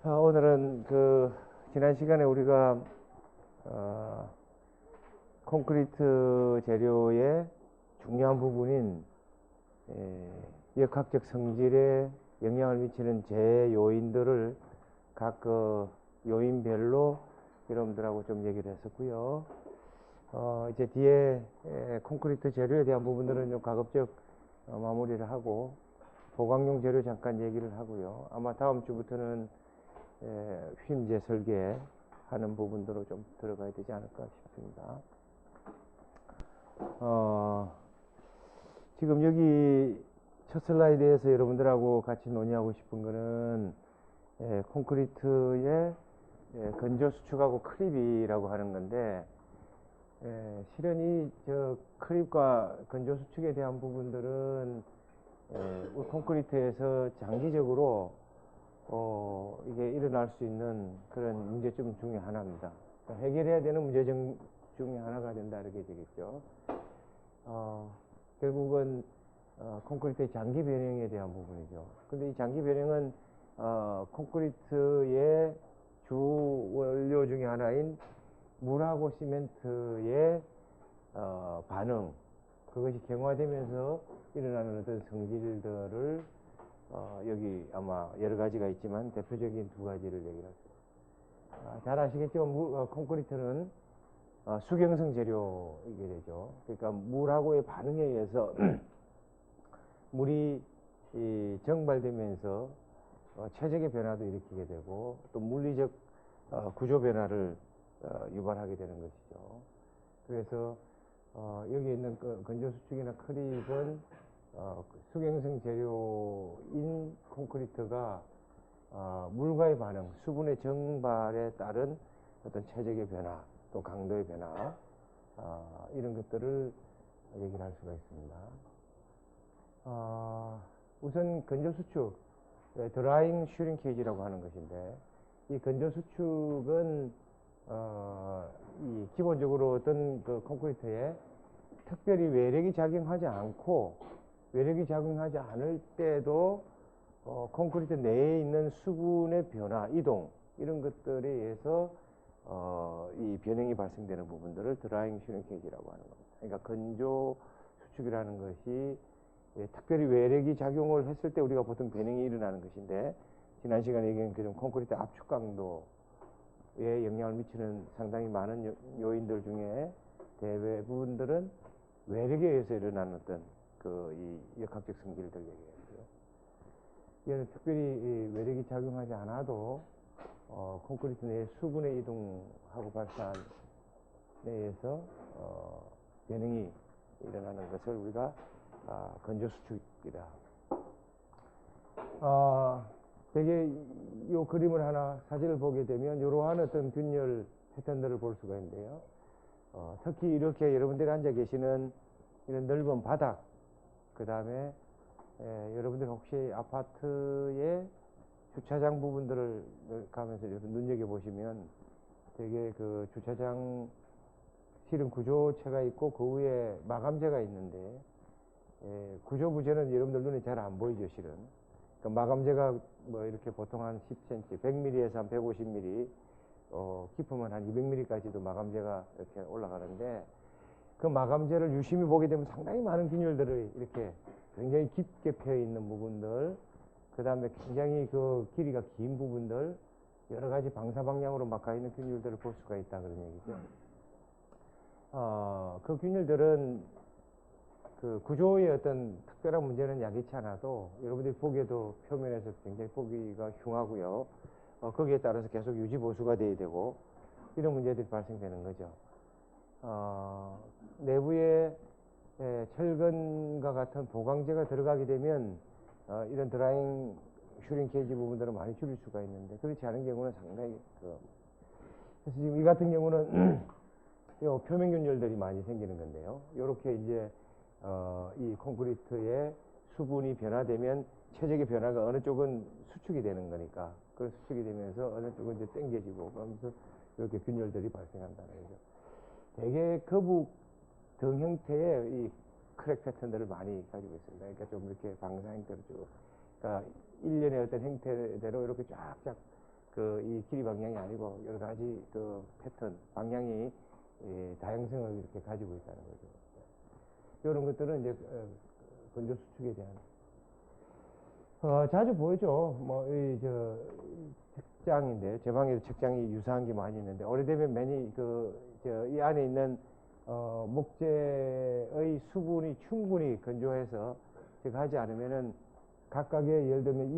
오늘은 지난 시간에 우리가 콘크리트 재료의 중요한 부분인 역학적 성질에 영향을 미치는 제요인들을 각 요인별로 여러분들하고 좀 얘기를 했었고요. 이제 뒤에 콘크리트 재료에 대한 부분들은 좀 가급적 마무리를 하고 보강용 재료 잠깐 얘기를 하고요. 아마 다음 주부터는 휨제 설계하는 부분으로 좀 들어가야 되지 않을까 싶습니다. 지금 여기 첫 슬라이드에서 여러분들하고 같이 논의하고 싶은 거는 콘크리트의 건조 수축하고 크립이라고 하는 건데, 실은 이 크립과 건조 수축에 대한 부분들은 우리 콘크리트에서 장기적으로 이게 일어날 수 있는 그런 문제점 중에 하나입니다. 그러니까 해결해야 되는 문제점 중에 하나가 된다 이렇게 되겠죠. 결국은 콘크리트의 장기 변형에 대한 부분이죠. 근데 이 장기 변형은 콘크리트의 주 원료 중에 하나인 물하고 시멘트의 반응, 그것이 경화되면서 일어나는 어떤 성질들을 여기 아마 여러 가지가 있지만 대표적인 두 가지를 얘기를 했습니다. 잘 아시겠지만 콘크리트는 수경성 재료이게 되죠. 그러니까 물하고의 반응에 의해서 물이 정발되면서 체적의 변화도 일으키게 되고 또 물리적 구조 변화를 유발하게 되는 것이죠. 그래서 여기 있는 건조 수축이나 크립은 수경성 재료인 콘크리트가 물과의 반응, 수분의 정발에 따른 어떤 체적의 변화, 또 강도의 변화, 이런 것들을 얘기를 할 수가 있습니다. 우선 건조 수축, 드라잉 슈링케이지라고 하는 것인데, 이 건조 수축은 기본적으로 어떤 콘크리트에 특별히 외력이 작용하지 않고 외력이 작용하지 않을 때도 콘크리트 내에 있는 수분의 변화, 이동 이런 것들에 의해서 이 변형이 발생되는 부분들을 드라잉 슈링케이지라고 하는 겁니다. 그러니까 건조 수축이라는 것이 특별히 외력이 작용을 했을 때 우리가 보통 변형이 일어나는 것인데, 지난 시간에 얘기한 그런 콘크리트 압축 강도에 영향을 미치는 상당히 많은 요인들 중에 대부분들은 외력에 의해서 일어나는 어떤 이 역학적 성질들 얘기했고요. 얘는 특별히 외력이 작용하지 않아도 콘크리트 내에 수분의 이동하고 발산에 의해서 변형이 일어나는 것을 우리가 건조 수축이다. 되게 이 그림을 하나 사진을 보게 되면 이러한 어떤 균열 패턴들을 볼 수가 있는데요. 특히 이렇게 여러분들이 앉아 계시는 이런 넓은 바닥, 그 다음에 여러분들 혹시 아파트의 주차장 부분들을 가면서 눈여겨보시면 되게 주차장 실은 구조체가 있고 그 위에 마감재가 있는데, 구조부재는 여러분들 눈에 잘 안 보이죠, 실은. 그러니까 마감재가 뭐 이렇게 보통 한 10cm, 100mm에서 한 150mm, 깊으면 한 200mm까지도 마감재가 이렇게 올라가는데, 그 마감재를 유심히 보게 되면 상당히 많은 균열들이 이렇게 굉장히 깊게 펴 있는 부분들, 그 다음에 굉장히 길이가 긴 부분들, 여러 가지 방사 방향으로 막 가 있는 균열들을 볼 수가 있다 그런 얘기죠. 그 균열들은 구조의 어떤 특별한 문제는 야기치 않아도 여러분들이 보기에도 표면에서 굉장히 보기가 흉하고요. 거기에 따라서 계속 유지 보수가 돼야 되고 이런 문제들이 발생되는 거죠. 내부에 철근과 같은 보강재가 들어가게 되면 이런 드라잉 슈링케이지 부분들은 많이 줄일 수가 있는데, 그렇지 않은 경우는 상당히 그래서 지금 이 같은 경우는 요 표면 균열들이 많이 생기는 건데요. 이렇게 이제 이 콘크리트의 수분이 변화되면 체적의 변화가 어느 쪽은 수축이 되는 거니까, 그 수축이 되면서 어느 쪽은 이제 당겨지고 그러면서 이렇게 균열들이 발생한다는 거죠. 대개 거북 등 형태의 이 크랙 패턴들을 많이 가지고 있습니다. 그러니까 좀 이렇게 방사 형태로 쭉, 그러니까 일련의 어떤 형태대로 이렇게 쫙쫙 그 이 길이 방향이 아니고 여러 가지 그 패턴, 방향이 다양성을 이렇게 가지고 있다는 거죠. 이런 것들은 이제 건조 수축에 대한 자주 보이죠. 뭐 이 저 책장인데 제 방에도 책장이 유사한 게 많이 있는데 오래되면 많이 이 안에 있는 목재의 수분이 충분히 건조해서 제가 하지 않으면은 각각의 예를 들면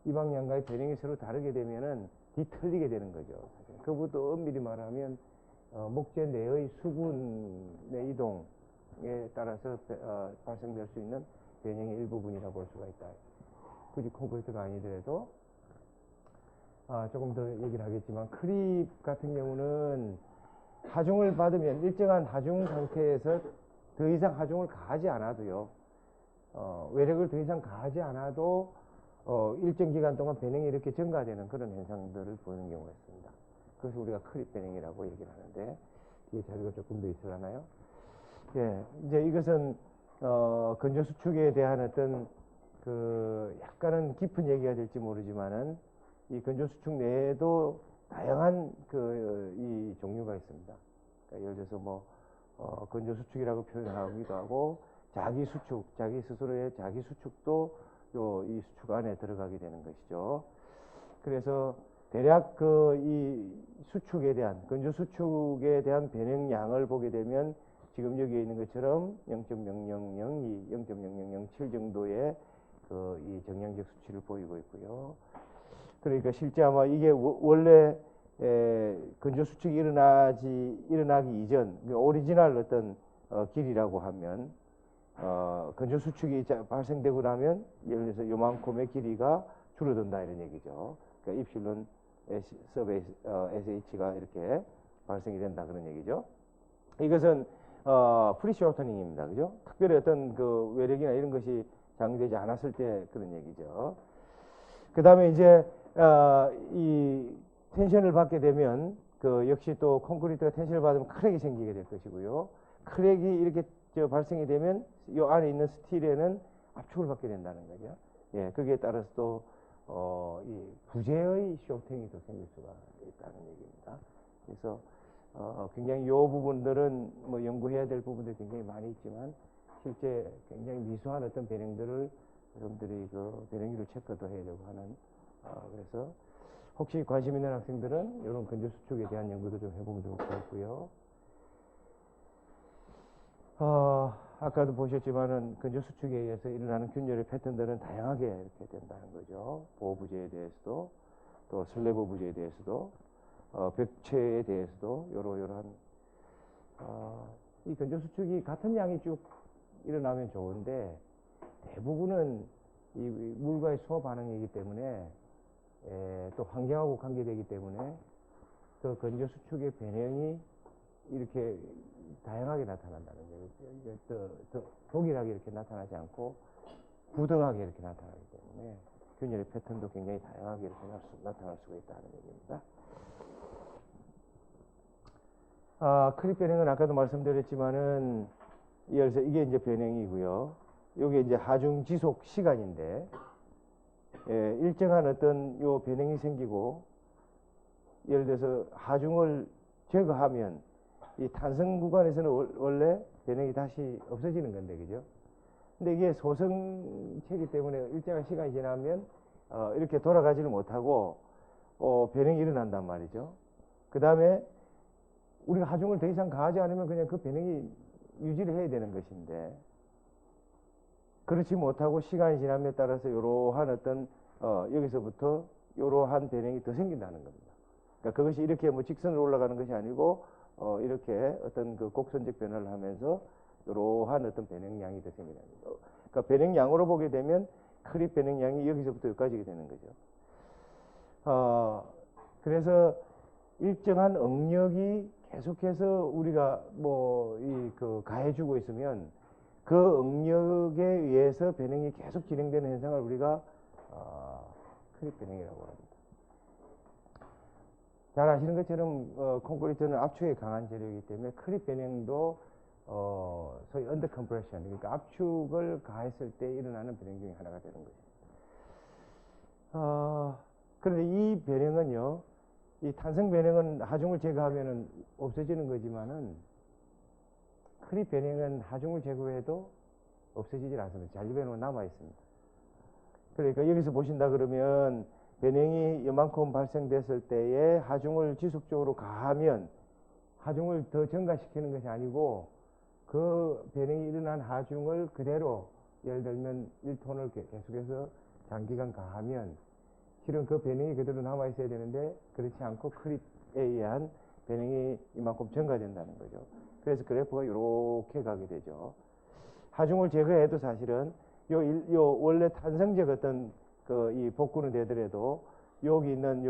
이 방향과의 배령이 서로 다르게 되면은 뒤틀리게 되는 거죠. 그것도 엄밀히 말하면 목재 내의 수분의 이동에 따라서 발생될 수 있는 변형의 일부분이라고 볼 수가 있다. 굳이 콘크리트가 아니더라도 조금 더 얘기를 하겠지만 크립 같은 경우는 하중을 받으면 일정한 하중 상태에서 더 이상 하중을 가하지 않아도요. 외력을 더 이상 가하지 않아도 일정 기간 동안 변형이 이렇게 증가되는 그런 현상들을 보이는 경우가 있습니다. 그래서 우리가 크립 변형이라고 얘기를 하는데 뒤에 자료가 조금 더 있으려나요? 예, 이제 이것은 건조 수축에 대한 어떤 약간은 깊은 얘기가 될지 모르지만은 이 건조 수축 내에도 다양한 이 종류가 있습니다. 그러니까 예를 들어서 뭐 건조 수축이라고 표현하기도 하고 자기 수축, 자기 스스로의 자기 수축도 이 수축 안에 들어가게 되는 것이죠. 그래서 대략 이 수축에 대한 건조 수축에 대한 변형량을 보게 되면 지금 여기에 있는 것처럼 0.0002, 0.0007 정도의 이 정량적 수치를 보이고 있고요. 그러니까 실제 아마 이게 원래 건조 수축이 일어나기 이전 오리지널 어떤 길이라고 하면 건조 수축이 발생되고 나면 예를 들어서 요만큼의 길이가 줄어든다 이런 얘기죠. 그러니까 입실론 서브 SH가 이렇게 발생이 된다 그런 얘기죠. 이것은 프리쇼터닝입니다. 그죠? 특별히 어떤 외력이나 이런 것이 작용되지 않았을 때 그런 얘기죠. 그 다음에 이제 이 텐션을 받게 되면 역시 또 콘크리트가 텐션을 받으면 크랙이 생기게 될 것이고요. 크랙이 이렇게 발생이 되면 이 안에 있는 스틸에는 압축을 받게 된다는 거죠. 예, 거기에 따라서 또 이 부재의 쇼팅이 또 생길 수가 있다는 얘기입니다. 그래서 굉장히 이 부분들은 뭐 연구해야 될 부분들이 굉장히 많이 있지만 실제 굉장히 미수한 어떤 변형들을 여러분들이 변형률을 체크도 해야 되고 하는 그래서 혹시 관심 있는 학생들은 이런 건조 수축에 대한 연구도 좀 해보면 좋을 것 같고요. 아까도 보셨지만은 건조 수축에 의해서 일어나는 균열의 패턴들은 다양하게 이렇게 된다는 거죠. 보호 부재에 대해서도 또 슬래브 부재에 대해서도 벽체에 대해서도 이러한 이 건조 수축이 같은 양이 쭉 일어나면 좋은데 대부분은 이 물과의 수호 반응이기 때문에 또 환경하고 관계되기 때문에 그 건조 수축의 변형이 이렇게 다양하게 나타난다는 거예요. 동일하게 이렇게 나타나지 않고 부등하게 이렇게 나타나기 때문에 균열의 패턴도 굉장히 다양하게 이렇게 나타날 수가 있다는 얘기입니다. 크립 변형은 아까도 말씀드렸지만은 이게 이제 변형이고요. 이게 이제 하중 지속 시간인데 일정한 어떤 요 변형이 생기고 예를 들어서 하중을 제거하면 이 탄성 구간에서는 원래 변형이 다시 없어지는 건데 그죠? 근데 이게 소성체이기 때문에 일정한 시간이 지나면 이렇게 돌아가지를 못하고 변형이 일어난단 말이죠. 그 다음에 우리가 하중을 더 이상 가하지 않으면 그냥 그 변형이 유지를 해야 되는 것인데 그렇지 못하고 시간이 지남에 따라서 이러한 어떤 여기서부터 이러한 변형이 더 생긴다는 겁니다. 그러니까 그것이 이렇게 뭐 직선으로 올라가는 것이 아니고 이렇게 어떤 곡선적 변화를 하면서 이러한 어떤 변형량이 더 생긴다는 거죠. 그러니까 변형량으로 보게 되면 크립 변형량이 여기서부터 여기까지 되는 거죠. 그래서 일정한 응력이 계속해서 우리가 가해주고 있으면 그 응력에 의해서 변형이 계속 진행되는 현상을 우리가 크립 변형이라고 합니다. 잘 아시는 것처럼 콘크리트는 압축에 강한 재료이기 때문에 크립 변형도 소위 언더 컴프레션, 그러니까 압축을 가했을 때 일어나는 변형 중에 하나가 되는 거죠. 그런데 이 변형은요, 이 탄성 변형은 하중을 제거하면은 없어지는 거지만은 크립 변형은 하중을 제거해도 없어지질 않습니다. 잔류 변형은 남아 있습니다. 그러니까 여기서 보신다 그러면 변형이 이만큼 발생됐을 때에 하중을 지속적으로 가하면 하중을 더 증가시키는 것이 아니고 그 변형이 일어난 하중을 그대로 예를 들면 1톤을 계속해서 장기간 가하면 실은 그 변형이 그대로 남아 있어야 되는데 그렇지 않고 크립에 의한 변형이 이만큼 증가된다는 거죠. 그래서 그래프가 이렇게 가게 되죠. 하중을 제거해도 사실은 요 원래 탄성적 어떤 그 이 복구는 되더라도 여기 있는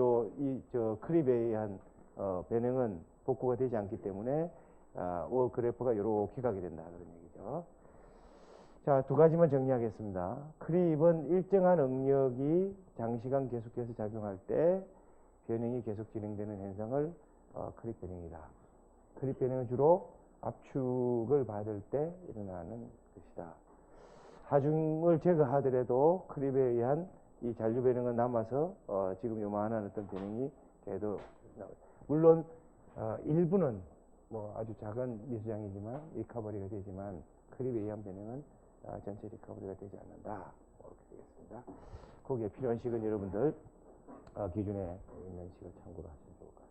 저 크립에 의한 변형은 복구가 되지 않기 때문에 그래프가 이렇게 가게 된다 그런 얘기죠. 자, 두 가지만 정리하겠습니다. 크립은 일정한 응력이 장시간 계속해서 작용할 때 변형이 계속 진행되는 현상을 크립 변형이다. 크립 변형은 주로 압축을 받을 때 일어나는 것이다. 하중을 제거하더라도 크립에 의한 이 잔류 변형은 남아서 지금 요만한 어떤 변형이 돼도 물론 일부는 뭐 아주 작은 미수량이지만 리커버리가 되지만 크립에 의한 변형은 전체 리커버리가 되지 않는다. 이렇게 되겠습니다. 거기에 필요한 식은 여러분들 기준에 있는 식을 참고로 하시면 좋을 것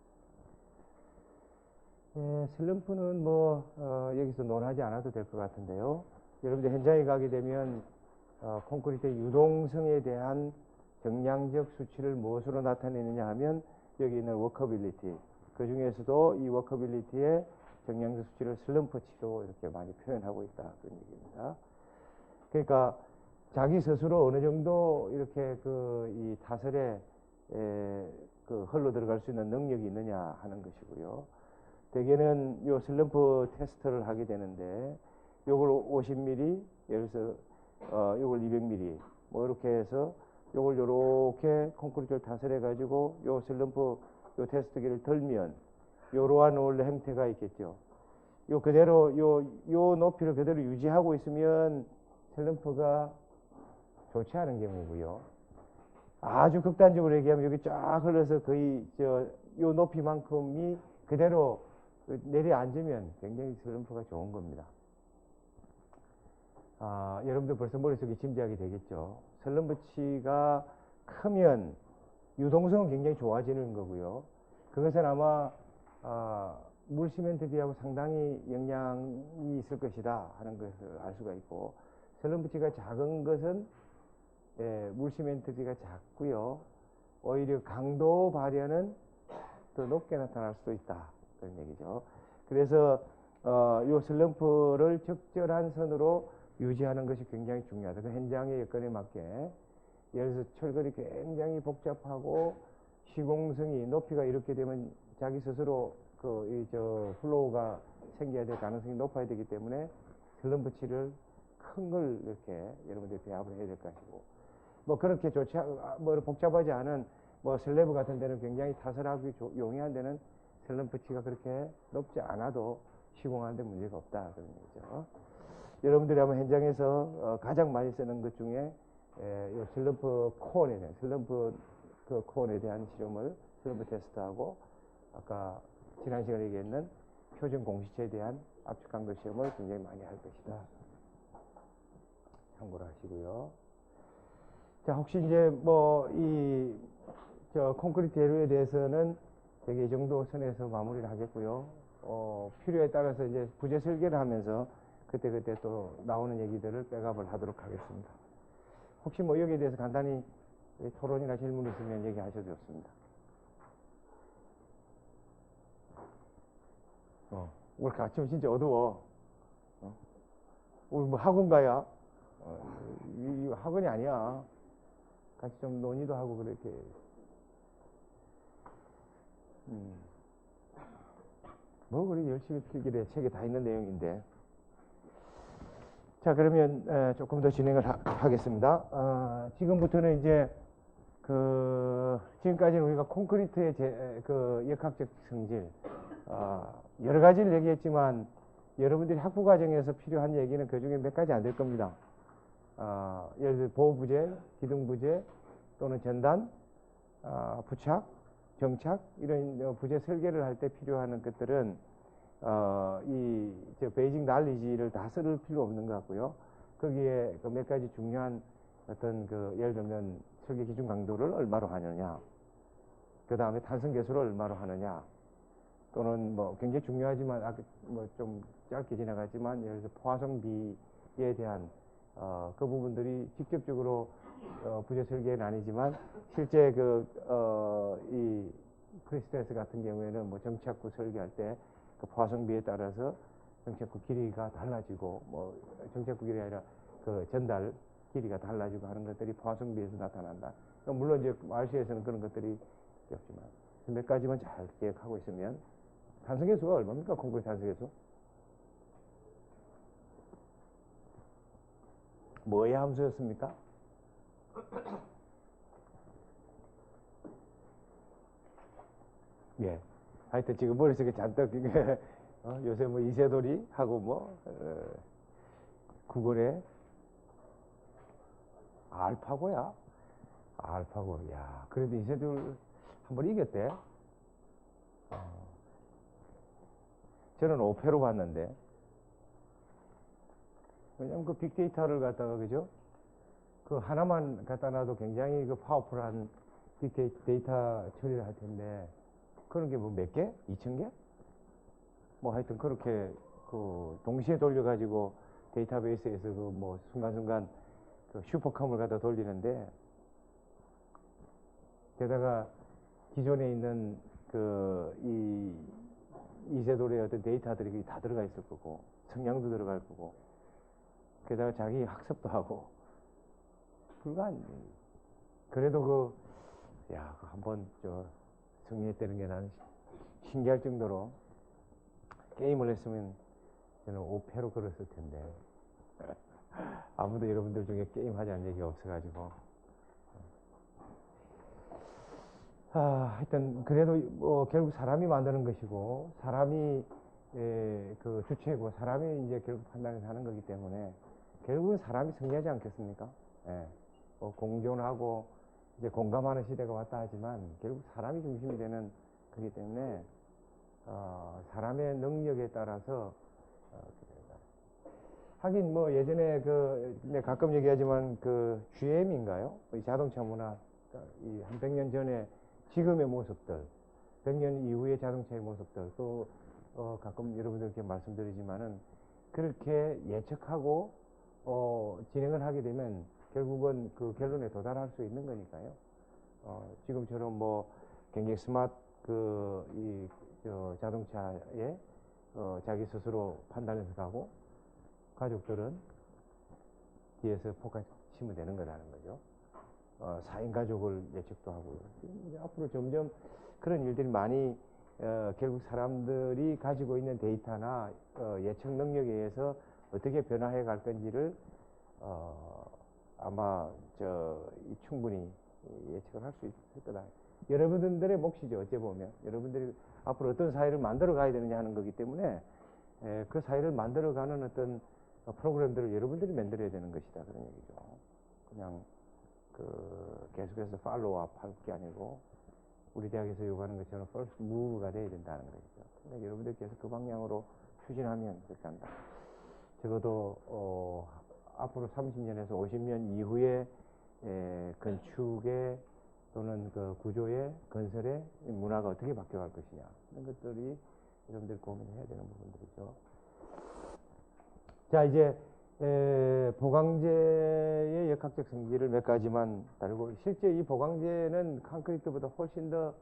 같습니다. 슬럼프는 뭐 여기서 논하지 않아도 될 것 같은데요. 여러분들 현장에 가게 되면 콘크리트의 유동성에 대한 정량적 수치를 무엇으로 나타내느냐 하면 여기 있는 워커빌리티, 그 중에서도 이 워커빌리티의 정량적 수치를 슬럼프치로 이렇게 많이 표현하고 있다 그런 얘기입니다. 그러니까 자기 스스로 어느 정도 이렇게 이 타설에 흘러 들어갈 수 있는 능력이 있느냐 하는 것이고요. 대개는 요 슬럼프 테스트를 하게 되는데 요걸 50mm, 예를 들어서 요걸 200mm 뭐 이렇게 해서 요걸 요렇게 콘크리트를 타설해 가지고 요 슬럼프 요 테스트기를 들면 요러한 원래 형태가 있겠죠. 요 그대로 요 높이를 그대로 유지하고 있으면 슬럼프가 좋지 않은 경우고요. 아주 극단적으로 얘기하면 여기 쫙 흘러서 거의 요 높이만큼이 그대로 내려앉으면 굉장히 슬럼프가 좋은 겁니다. 여러분들 벌써 머릿속에 짐작이 되겠죠. 슬럼프치가 크면 유동성은 굉장히 좋아지는 거고요. 그것은 아마 물 시멘트 비하고 상당히 영향이 있을 것이다 하는 것을 알 수가 있고, 슬럼프치가 작은 것은 물 시멘트 비가 작고요. 오히려 강도 발현은 더 높게 나타날 수도 있다 그런 얘기죠. 그래서 요 슬럼프를 적절한 선으로 유지하는 것이 굉장히 중요하다. 그 현장의 여건에 맞게 예를 들어서 철거리 굉장히 복잡하고 시공성이 높이가 이렇게 되면 자기 스스로 플로우가 생겨야 될 가능성이 높아야 되기 때문에 슬럼프치를 큰 걸 이렇게 여러분들이 배합을 해야 될 것이고, 뭐 그렇게 뭐 복잡하지 않은 뭐 슬래브 같은 데는 굉장히 타설하기 용이한 데는 슬럼프치가 그렇게 높지 않아도 시공하는 데 문제가 없다 그런 얘기죠. 여러분들이 아마 현장에서 가장 많이 쓰는 것 중에 이 슬럼프 코온에 대한 슬럼프 코온에 대한 실험을 슬럼프 테스트하고 아까 지난 시간에 얘기했는 표준 공시체에 대한 압축 강도 시험을 굉장히 많이 할 것이다. 참고를 하시고요. 자, 혹시 이제 뭐 콘크리트 재료에 대해서는 되게 이 정도 선에서 마무리를 하겠고요. 필요에 따라서 이제 부재 설계를 하면서 그때 또 나오는 얘기들을 백업을 하도록 하겠습니다. 혹시 뭐 여기에 대해서 간단히 토론이나 질문 있으면 얘기하셔도 좋습니다. 오늘 아침 진짜 어두워. 우리 뭐 학원가야? 이 학원이 아니야. 같이 좀 논의도 하고 그렇게. 뭐 그리 열심히 필기래. 책에 다 있는 내용인데. 자, 그러면 조금 더 진행을 하겠습니다. 지금부터는 이제 지금까지는 우리가 콘크리트의 역학적 성질 여러 가지를 얘기했지만 여러분들이 학부 과정에서 필요한 얘기는 그 중에 몇 가지 안 될 겁니다. 예를 들어 보호부재, 기둥부재 또는 전단, 부착, 정착 이런 부재 설계를 할 때 필요한 것들은 이 베이직 날리지를 다 쓸 필요 없는 것 같고요. 거기에 그 몇 가지 중요한 어떤 그 예를 들면 설계 기준 강도를 얼마로 하느냐, 그 다음에 탄성 계수를 얼마로 하느냐, 또는 뭐 굉장히 중요하지만 아까 뭐 좀 짧게 지나갔지만 예를 들어 포화성비에 대한 그 부분들이 직접적으로 부재 설계는 아니지만 실제 이 크리스테스 같은 경우에는 뭐 정착구 설계할 때 그 포화성비에 따라서 정착구 길이가 달라지고 뭐 정착구 길이 아니라 그 전달 길이가 달라지고 하는 것들이 포화성비에서 나타난다. 그러니까 물론 이제 RC에서는 그런 것들이 없지만 몇 가지만 잘 기억하고 있으면. 탄성계수가 얼마입니까? 콘크리트 탄성계수? 뭐의 함수였습니까? 예. 하여튼 지금 머릿속에 잔뜩 요새 뭐 이세돌이 하고 뭐 구글에 알파고야. 알파고. 야, 그래도 이세돌 한번 이겼대. 저는 오페로 봤는데. 왜냐면 그 빅데이터를 갖다가 그죠? 그 하나만 갖다 놔도 굉장히 그 파워풀한 빅데이터 처리를 할 텐데 그런 게 뭐 몇 개? 2,000개? 뭐 하여튼 그렇게 그 동시에 돌려가지고 데이터베이스에서 그 뭐 순간순간 그 슈퍼컴을 갖다 돌리는데 게다가 기존에 있는 그 이세돌의 어떤 데이터들이 다 들어가 있을 거고 성향도 들어갈 거고 게다가 자기 학습도 하고 그래도 한번 승리했다는 게 나는 신기할 정도로 게임을 했으면 저는 5패로 걸었을 텐데 아무도 여러분들 중에 게임 하지 않은 적이 없어가지고 하여튼 그래도 뭐 결국 사람이 만드는 것이고 사람이 그 주체고 사람이 이제 결국 판단해서 하는 거기 때문에 결국은 사람이 승리하지 않겠습니까? 예. 뭐 공존하고 이제 공감하는 시대가 왔다 하지만 결국 사람이 중심이 되는 거기 때문에 사람의 능력에 따라서 하긴 뭐 예전에 가끔 얘기하지만 그 GM인가요? 이 자동차 문화 이 한 100년 전에 지금의 모습들, 100년 이후의 자동차의 모습들 또 가끔 여러분들께 말씀드리지만은 그렇게 예측하고 진행을 하게 되면 결국은 그 결론에 도달할 수 있는 거니까요. 지금처럼 뭐 굉장히 스마트 자동차에 자기 스스로 판단해서 가고 가족들은 뒤에서 포카 치면 되는 거라는 거죠. 4인 가족을 예측도 하고 앞으로 점점 그런 일들이 많이 결국 사람들이 가지고 있는 데이터나 예측 능력에 의해서 어떻게 변화해 갈 건지를 아마 충분히 예측을 할 수 있을 거다. 여러분들의 몫이죠. 어째 보면 여러분들이 앞으로 어떤 사회를 만들어 가야 되느냐 하는 거기 때문에 그 사회를 만들어 가는 어떤 프로그램들을 여러분들이 만들어야 되는 것이다. 그런 얘기죠. 그냥 계속해서 팔로우업 할 게 아니고 우리 대학에서 요구하는 것처럼 first move가 돼야 된다는 거죠. 그러니까 여러분들께서 그 방향으로 추진하면 그렇게 한다. 적어도 앞으로 30년에서 50년 이후에 건축의 또는 그 구조의 건설의 문화가 어떻게 바뀌어갈 것이냐 이런 것들이 여러분들이 고민해야 되는 부분들이죠. 자, 이제 보강재의 역학적 성질을 몇 가지만 다루고, 실제 이 보강재는 콘크리트보다 훨씬 더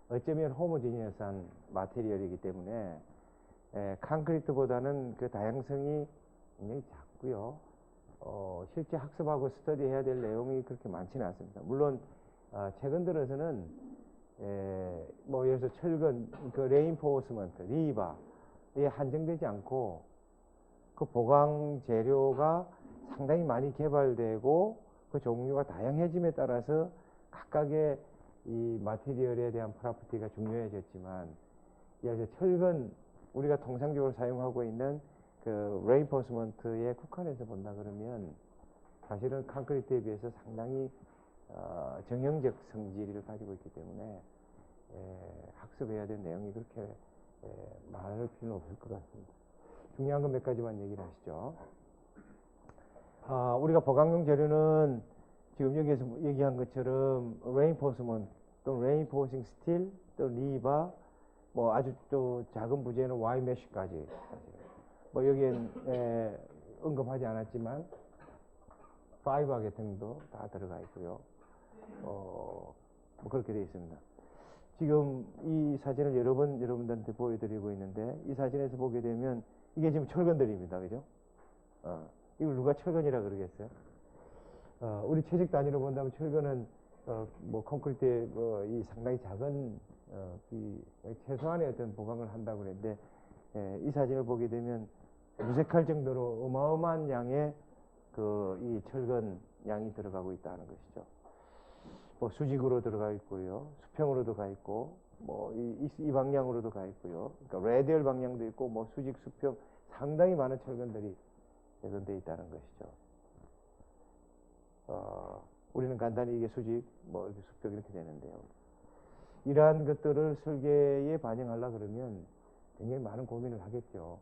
어쩌면 호모지니어스한 마테리얼이기 때문에 콘크리트보다는 그 다양성이 굉장히 작고요. 실제 학습하고 스터디해야 될 내용이 그렇게 많지는 않습니다. 물론 최근 들어서는 뭐 예를 들어서 철근, 그 레인포스먼트, 리바에 한정되지 않고 그 보강 재료가 상당히 많이 개발되고 그 종류가 다양해짐에 따라서 각각의 이 마테리얼에 대한 프로퍼티가 중요해졌지만, 예를 들어 철근, 우리가 통상적으로 사용하고 있는 그 레인포스먼트에 국한해서 본다 그러면 사실은 콘크리트에 비해서 상당히 정형적 성질을 가지고 있기 때문에 학습해야 될 내용이 그렇게 많을 필요는 없을 것 같습니다. 중요한 건 몇 가지만 얘기를 하시죠. 우리가 보강용 재료는 지금 여기에서 얘기한 것처럼 reinforcement 또는 reinforcing steel 또는 리바 뭐 아주 또 작은 부재는 Y 메쉬까지 뭐 여기엔 언급하지 않았지만 파이버 계통도 다 들어가 있고요. 뭐 그렇게 되어 있습니다. 지금 이 사진을 여러 번 여러분들한테 보여드리고 있는데 이 사진에서 보게 되면 이게 지금 철근들입니다. 그죠? 이걸 누가 철근이라 그러겠어요? 우리 체직 단위로 본다면 철근은 뭐 콘크리트의 이 상당히 작은 최소한의 어떤 보강을 한다고 그랬는데 이 사진을 보게 되면 무색할 정도로 어마어마한 양의 이 철근 양이 들어가고 있다는 것이죠. 뭐 수직으로 들어가 있고요, 수평으로도 가 있고, 뭐 이 방향으로도 가 있고요. 그러니까 레디얼 방향도 있고, 뭐 수직, 수평 상당히 많은 철근들이 배분되어 있다는 것이죠. 우리는 간단히 이게 수직, 뭐 이렇게 수평 이렇게 되는데요. 이러한 것들을 설계에 반영하려고 그러면 굉장히 많은 고민을 하겠죠.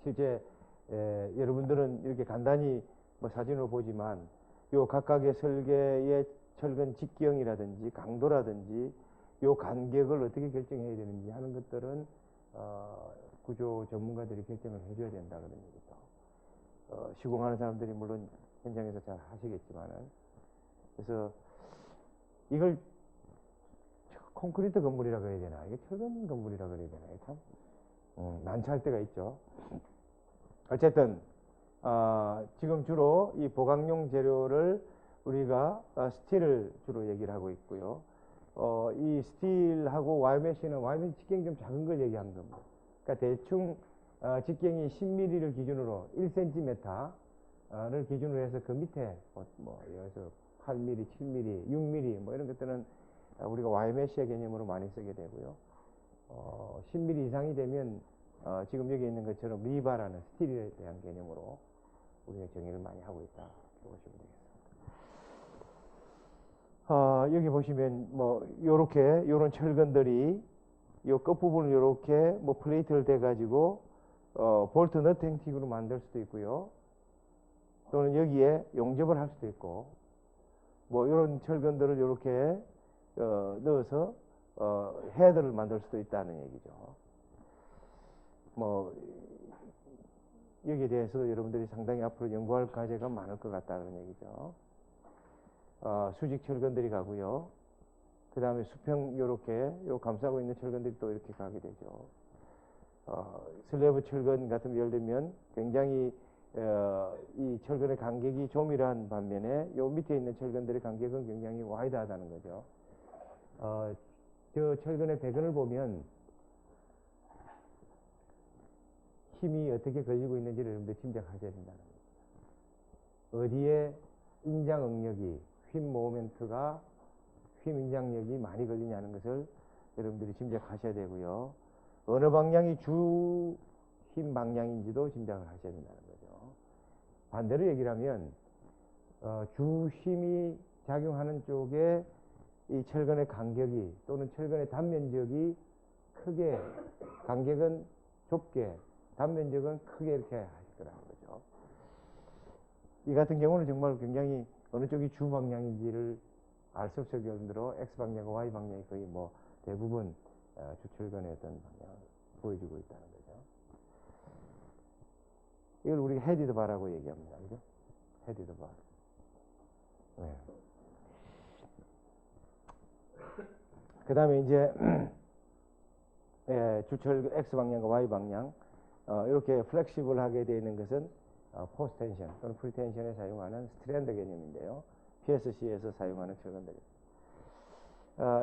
실제 여러분들은 이렇게 간단히 뭐 사진으로 보지만 요 각각의 설계의 철근 직경이라든지 강도라든지 요 간격을 어떻게 결정해야 되는지 하는 것들은 구조 전문가들이 결정을 해줘야 된다 그런 얘기죠. 시공하는 사람들이 물론 현장에서 잘 하시겠지만은 그래서 이걸 콘크리트 건물이라 그래야 되나 이게 철근 건물이라 그래야 되나 참 난처할 때가 있죠. 어쨌든 지금 주로 이 보강용 재료를 우리가 스틸을 주로 얘기를 하고 있고요. 이 스틸하고 와이메쉬는 와이메쉬 직경이 좀 작은 걸 얘기한 겁니다. 그러니까 대충 직경이 10mm를 기준으로 1cm를 기준으로 해서 그 밑에 뭐 여기서 8mm, 7mm, 6mm 뭐 이런 것들은 우리가 와이메쉬의 개념으로 많이 쓰게 되고요. 10mm 이상이 되면 지금 여기 있는 것처럼 리바라는 스틸에 대한 개념으로 우리가 정의를 많이 하고 있다 이렇게 보시면 되겠습니다. 여기 보시면 뭐 요렇게 요런 철근들이 요 끝부분을 요렇게 뭐 플레이트를 대 가지고 볼트 너트 형식으로 만들 수도 있고요. 또는 여기에 용접을 할 수도 있고 뭐 요런 철근들을 요렇게 넣어서 헤드를 만들 수도 있다는 얘기죠. 뭐 여기에 대해서 여러분들이 상당히 앞으로 연구할 과제가 많을 것 같다는 얘기죠. 수직 철근들이 가고요. 그 다음에 수평 요렇게 요 감싸고 있는 철근들이 또 이렇게 가게 되죠. 슬래브 철근 같은 예를 들면 굉장히 이 철근의 간격이 조밀한 반면에 요 밑에 있는 철근들의 간격은 굉장히 와이드하다는 거죠. 저 철근의 배근을 보면 힘이 어떻게 걸리고 있는지를 여러분들 짐작하셔야 된다는 거죠. 어디에 인장 응력이 휨 모멘트가 휨 인장력이 많이 걸리냐는 것을 여러분들이 짐작하셔야 되고요. 어느 방향이 주 힘 방향인지도 짐작을 하셔야 된다는 거죠. 반대로 얘기를 하면 주 힘이 작용하는 쪽에 이 철근의 간격이 또는 철근의 단면적이 크게 간격은 좁게 단면적은 크게 이렇게 하실 거라는 거죠. 이 같은 경우는 정말 굉장히 어느 쪽이 주 방향인지를 알 수 없을 정도로 X 방향과 Y 방향이 거의 뭐 대부분 주철근의 어떤 방향을 보여주고 있다는 거죠. 이걸 우리가 헤디드 바라고 얘기합니다. 그죠? 헤디드 바. 네. 그 다음에 이제 주철 X 방향과 Y 방향 이렇게 플렉시블하게 되어 있는 것은 포스트 텐션 또는 프리 텐션에 사용하는 스트랜드 개념인데요. PSC에서 사용하는 철근들.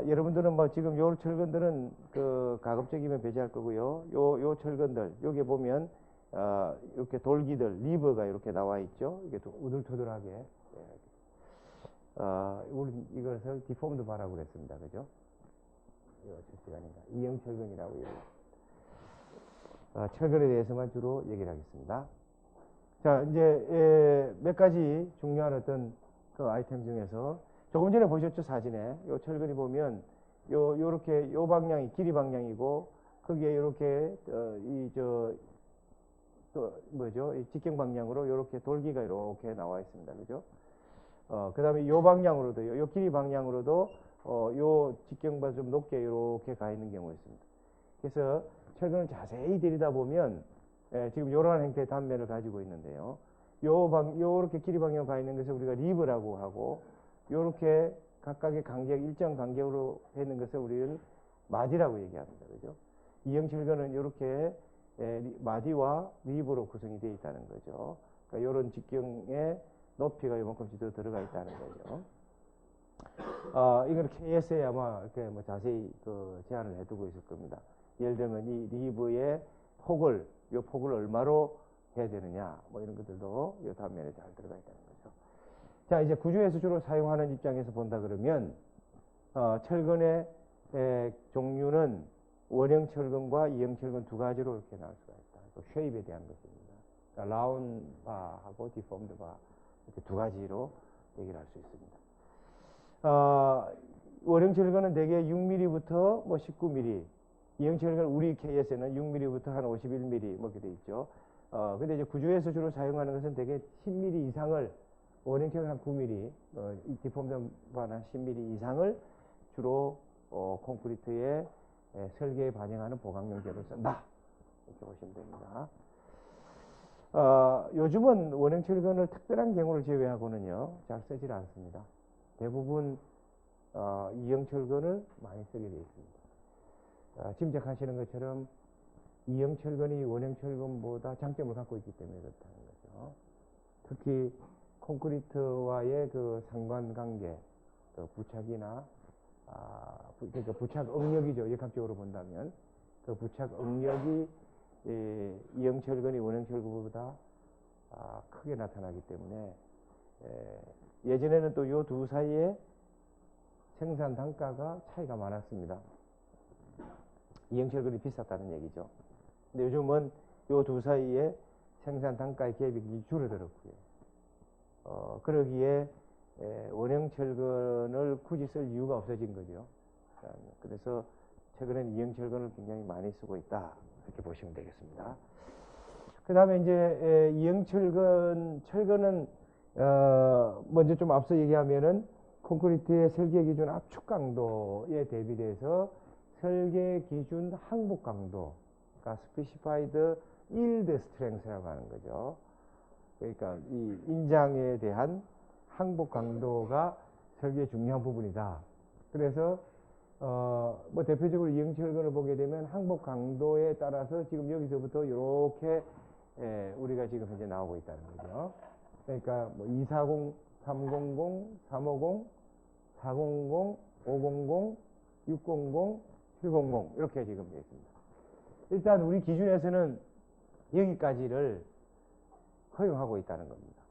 여러분들은 뭐 지금 요 철근들은 가급적이면 배제할 거고요. 요 철근들 여기 보면 이렇게 돌기들 리버가 이렇게 나와 있죠. 이게 우들투들하게. 우리 이것을 디폼드 바라고 그랬습니다. 그죠? 이거 시간인가? 이형 철근이라고 얘기해요. 철근에 대해서만 주로 얘기를 하겠습니다. 자, 이제 몇 가지 중요한 어떤 그 아이템 중에서 조금 전에 보셨죠, 사진에. 요 철근이 보면 요렇게 요 방향이 길이 방향이고 거기에 요렇게 이 직경 방향으로 요렇게 돌기가 이렇게 나와 있습니다. 그죠? 그다음에 요 방향으로도 요 길이 방향으로도 요 직경보다 좀 높게 이렇게 가 있는 경우가 있습니다. 그래서 철근을 자세히 들여다보면 지금 이러한 형태의 단면을 가지고 있는데요. 요렇게 길이 방향으로 가 있는 것을 우리가 리브라고 하고, 요렇게 각각의 간격, 일정 간격으로 있는 것을 우리는 마디라고 얘기합니다. 그죠? 이형 철근은 요렇게 마디와 리브로 구성이 되어 있다는 거죠. 그러니까 요런 직경의 높이가 요만큼씩 더 들어가 있다는 거죠. 이건 KS에 아마 이렇게 뭐 자세히 제한을 해두고 있을 겁니다. 예를 들면 이 리브의 폭을 얼마로 해야 되느냐, 뭐 이런 것들도 이 단면에 잘 들어가 있다는 거죠. 자, 이제 구조에서 주로 사용하는 입장에서 본다 그러면, 철근의 종류는 원형 철근과 이형 철근 두 가지로 이렇게 나올 수가 있다. 또 쉐입에 대한 것입니다. 그러니까 라운드 바하고 디폼드 바, 이렇게 두 가지로 얘기를 할 수 있습니다. 원형 철근은 대개 6mm부터 뭐 19mm, 이형 철근 우리 KS에는 6mm부터 한 51mm 뭐 이렇게 돼 있죠. 근데 이제 구조에서 주로 사용하는 것은 대개 10mm 이상을, 원형 철근 한 9mm, 디폼드 바는 한 10mm 이상을 주로 콘크리트의 설계에 반영하는 보강용 재료를 쓴다, 이렇게 보시면 됩니다. 요즘은 원형 철근을 특별한 경우를 제외하고는요 잘 쓰질 않습니다. 대부분 이형 철근을 많이 쓰게 되어 있습니다. 짐작하시는 것처럼 이형 철근이 원형 철근보다 장점을 갖고 있기 때문에 그렇다는 거죠. 특히 콘크리트와의 그 상관관계, 부착이나 그러니까 부착 응력이죠. 역학적으로 본다면 그 부착 응력이 이형 철근이 원형 철근보다 크게 나타나기 때문에 예전에는 또 요 두 사이에 생산 단가가 차이가 많았습니다. 이형 철근이 비쌌다는 얘기죠. 근데 요즘은 요 두 사이에 생산 단가의 갭이 줄어들었고요. 그러기에 원형 철근을 굳이 쓸 이유가 없어진 거죠. 그래서 최근에는 이형 철근을 굉장히 많이 쓰고 있다, 이렇게 보시면 되겠습니다. 그 다음에 이제 이형 철근은 먼저 좀 앞서 얘기하면은 콘크리트의 설계 기준 압축 강도에 대비돼서 설계 기준 항복 강도, 그러니까 specified yield strength라고 하는 거죠. 그러니까 이 인장에 대한 항복 강도가 설계의 중요한 부분이다. 그래서 뭐 대표적으로 이형 철근을 보게 되면 항복 강도에 따라서 지금 여기서부터 이렇게 우리가 지금 현재 나오고 있다는 거죠. 그러니까 뭐 240, 300, 350, 400, 500, 600, 700 이렇게 지금 되어 있습니다. 일단 우리 기준에서는 여기까지를 허용하고 있다는 겁니다.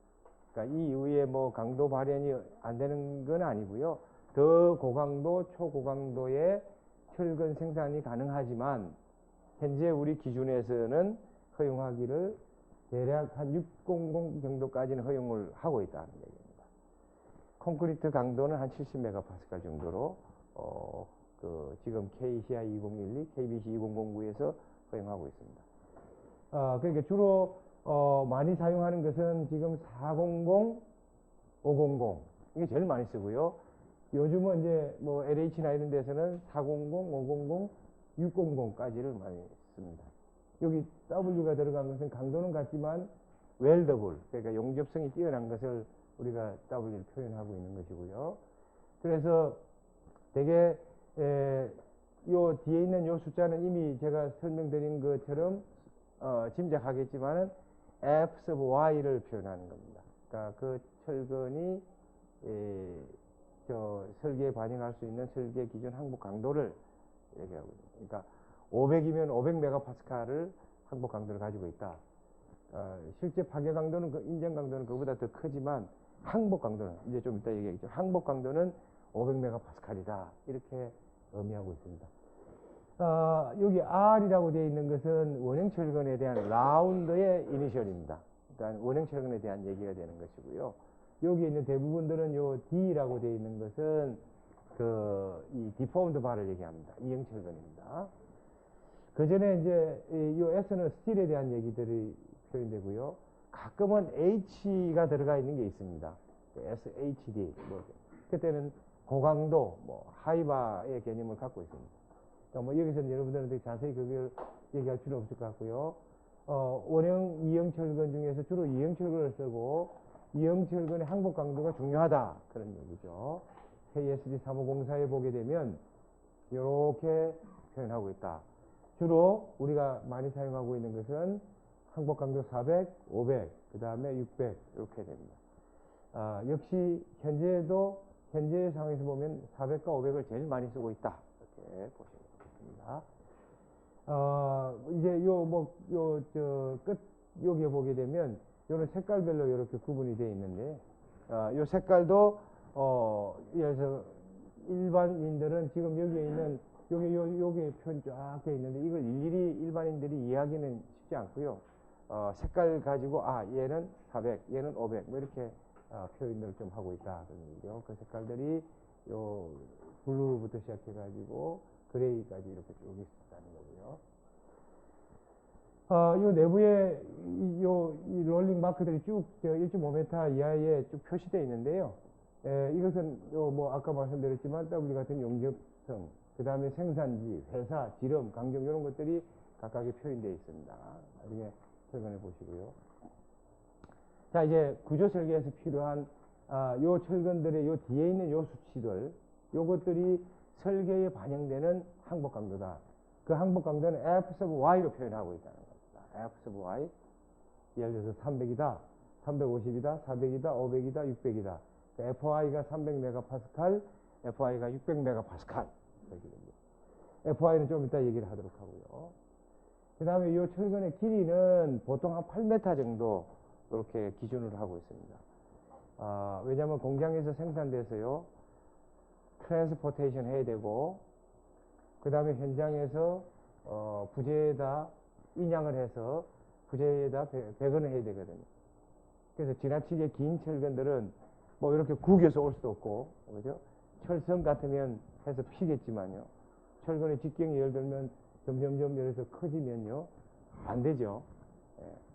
그러니까 이 이후에 뭐 강도 발현이 안 되는 건 아니고요. 더 고강도, 초고강도의 철근 생산이 가능하지만 현재 우리 기준에서는 허용하기를 대략 한 600 정도까지는 허용을 하고 있다는 얘기입니다. 콘크리트 강도는 한 70MPa 정도로 지금 KCI 2012, KBC 2009에서 허용하고 있습니다. 그러니까 주로 많이 사용하는 것은 지금 400, 500 이게 제일 많이 쓰고요. 요즘은 이제 뭐 LH나 이런 데서는 400, 500, 600까지를 많이 씁니다. 여기 W가 들어간 것은 강도는 같지만 웰더블, 그러니까 용접성이 뛰어난 것을 우리가 W를 표현하고 있는 것이고요. 그래서 되게 요 뒤에 있는 요 숫자는 이미 제가 설명드린 것처럼 짐작하겠지만은 F sub Y를 표현하는 겁니다. 그러니까 그 철근이 설계에 반영할 수 있는 설계 기준 항복 강도를 얘기하고 있습니다. 그러니까 500이면 500MPa를 항복 강도를 가지고 있다. 실제 파괴 강도는 인정 강도는 그보다 더 크지만 항복 강도는 이제 좀 이따 얘기하겠죠. 항복 강도는 500MPa이다. 이렇게 의미하고 있습니다. 여기 R이라고 되어 있는 것은 원형 철근에 대한 라운드의 이니셜입니다. 그러니까 원형 철근에 대한 얘기가 되는 것이고요. 여기 있는 대부분들은 요 D라고 되어 있는 것은 이 디포먼드 바를 얘기합니다. 이형철근입니다. 그 전에 이제 이 S는 스틸에 대한 얘기들이 표현되고요. 가끔은 H가 들어가 있는 게 있습니다. SHD. 그때는 고강도, 하이바의 개념을 갖고 있습니다. 그러니까 여기서는 여러분들한테 자세히 그걸 얘기할 필요 없을 것 같고요. 원형 이형철근 중에서 주로 이형철근을 쓰고 이형철근의 항복 강도가 중요하다. 그런 얘기죠. KSD 3504에 보게 되면 이렇게 표현하고 있다. 주로 우리가 많이 사용하고 있는 것은 항복 강도 400, 500, 그 다음에 600 이렇게 됩니다. 역시 현재 상황에서 보면 400과 500을 제일 많이 쓰고 있다. 이렇게 보시면 되겠습니다. 이제 끝 여기에 보게 되면 요는 색깔별로 이렇게 구분이 되어 있는데 요 색깔도 예를 들어서 일반인들은 지금 여기에 있는 요게 표현 쫙 되어 있는데 이걸 일일이 일반인들이 이해하기는 쉽지 않고요. 색깔 가지고 얘는 400, 얘는 500 뭐 이렇게 표현을 좀 하고 있다 그런 얘기죠. 그 색깔들이 요 블루부터 시작해 가지고 그레이까지 이렇게 쭉 있다는 거고요. 요 내부에 이 롤링 마크들이 쭉 1.5m 이하에 쭉 표시되어 있는데요. 이것은 아까 말씀드렸지만 W 같은 용접성, 그 다음에 생산지, 회사, 지름, 강정 이런 것들이 각각의 표현되어 있습니다. 나중에 설명해 보시고요. 자, 이제 구조 설계에서 필요한 요 철근들의 요 뒤에 있는 요 수치들, 요것들이 설계에 반영되는 항복 강도다. 그 항복 강도는 F sub Y로 표현하고 있다는 겁니다. F sub Y. 예를 들어서 300이다, 350이다, 400이다, 500이다, 600이다. FY가 300MPa, FY가 600MPa. FY는 좀 이따 얘기를 하도록 하고요. 그 다음에 이 철근의 길이는 보통 한 8m 정도 이렇게 기준으로 하고 있습니다. 왜냐하면 공장에서 생산돼서요, 트랜스포테이션 해야 되고, 그 다음에 현장에서 부재에다 인양을 해서 부재에다 배건을 해야 되거든요. 그래서 지나치게 긴 철근들은 이렇게 구겨서 올 수도 없고, 그죠? 철선 같으면 해서 피겠지만요. 철근의 직경이 예를 들면 점점점 이래서 커지면요, 안 되죠.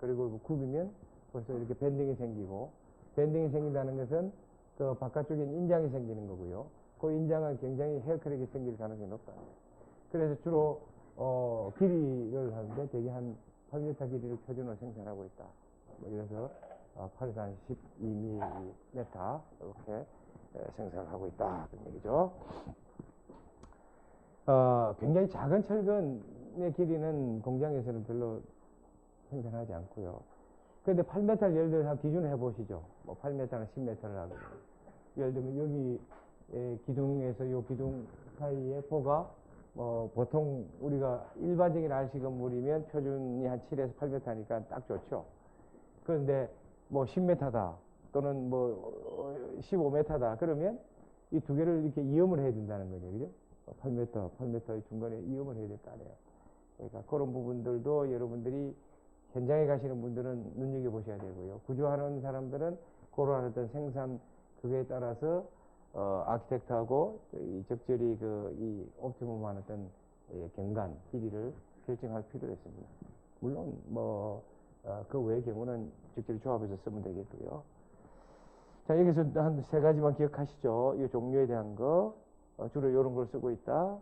그리고 굽이면 벌써 이렇게 밴딩이 생기고, 밴딩이 생긴다는 것은 그 바깥쪽에 인장이 생기는 거고요. 그 인장은 굉장히 헤어크랙이 생길 가능성이 높다. 그래서 주로 길이를 하는데 대개 한 8m 길이를 표준으로 생산하고 있다. 그래서 8에서 12mm 이렇게 생산을 하고 있다. 그런 얘기죠. 굉장히 작은 철근의 길이는 공장에서는 별로 생산하지 않고요. 그런데 8m 예를 들어서 기준을 해보시죠. 8m나 10m를 하고. 예를 들면 여기 기둥에서 요 기둥 사이에 포가 보통 우리가 일반적인 RC 건물이면 표준이 한 7에서 8m니까 딱 좋죠. 그런데 10m다 또는 15m다 그러면 이 두 개를 이렇게 이음을 해야 된다는 거죠. 그죠? 8m의 중간에 이음을 해야 될 거 아니에요. 그러니까 그런 부분들도 여러분들이 현장에 가시는 분들은 눈여겨보셔야 되고요. 구조하는 사람들은 그런 어떤 생산 그거에 따라서 아키텍트하고 적절히 이 옵티멈한 어떤 경관, 길이를 결정할 필요가 있습니다. 물론 그 외의 경우는 적절히 조합해서 쓰면 되겠고요. 자, 여기서 한 세 가지만 기억하시죠. 이 종류에 대한 거 주로 이런 걸 쓰고 있다.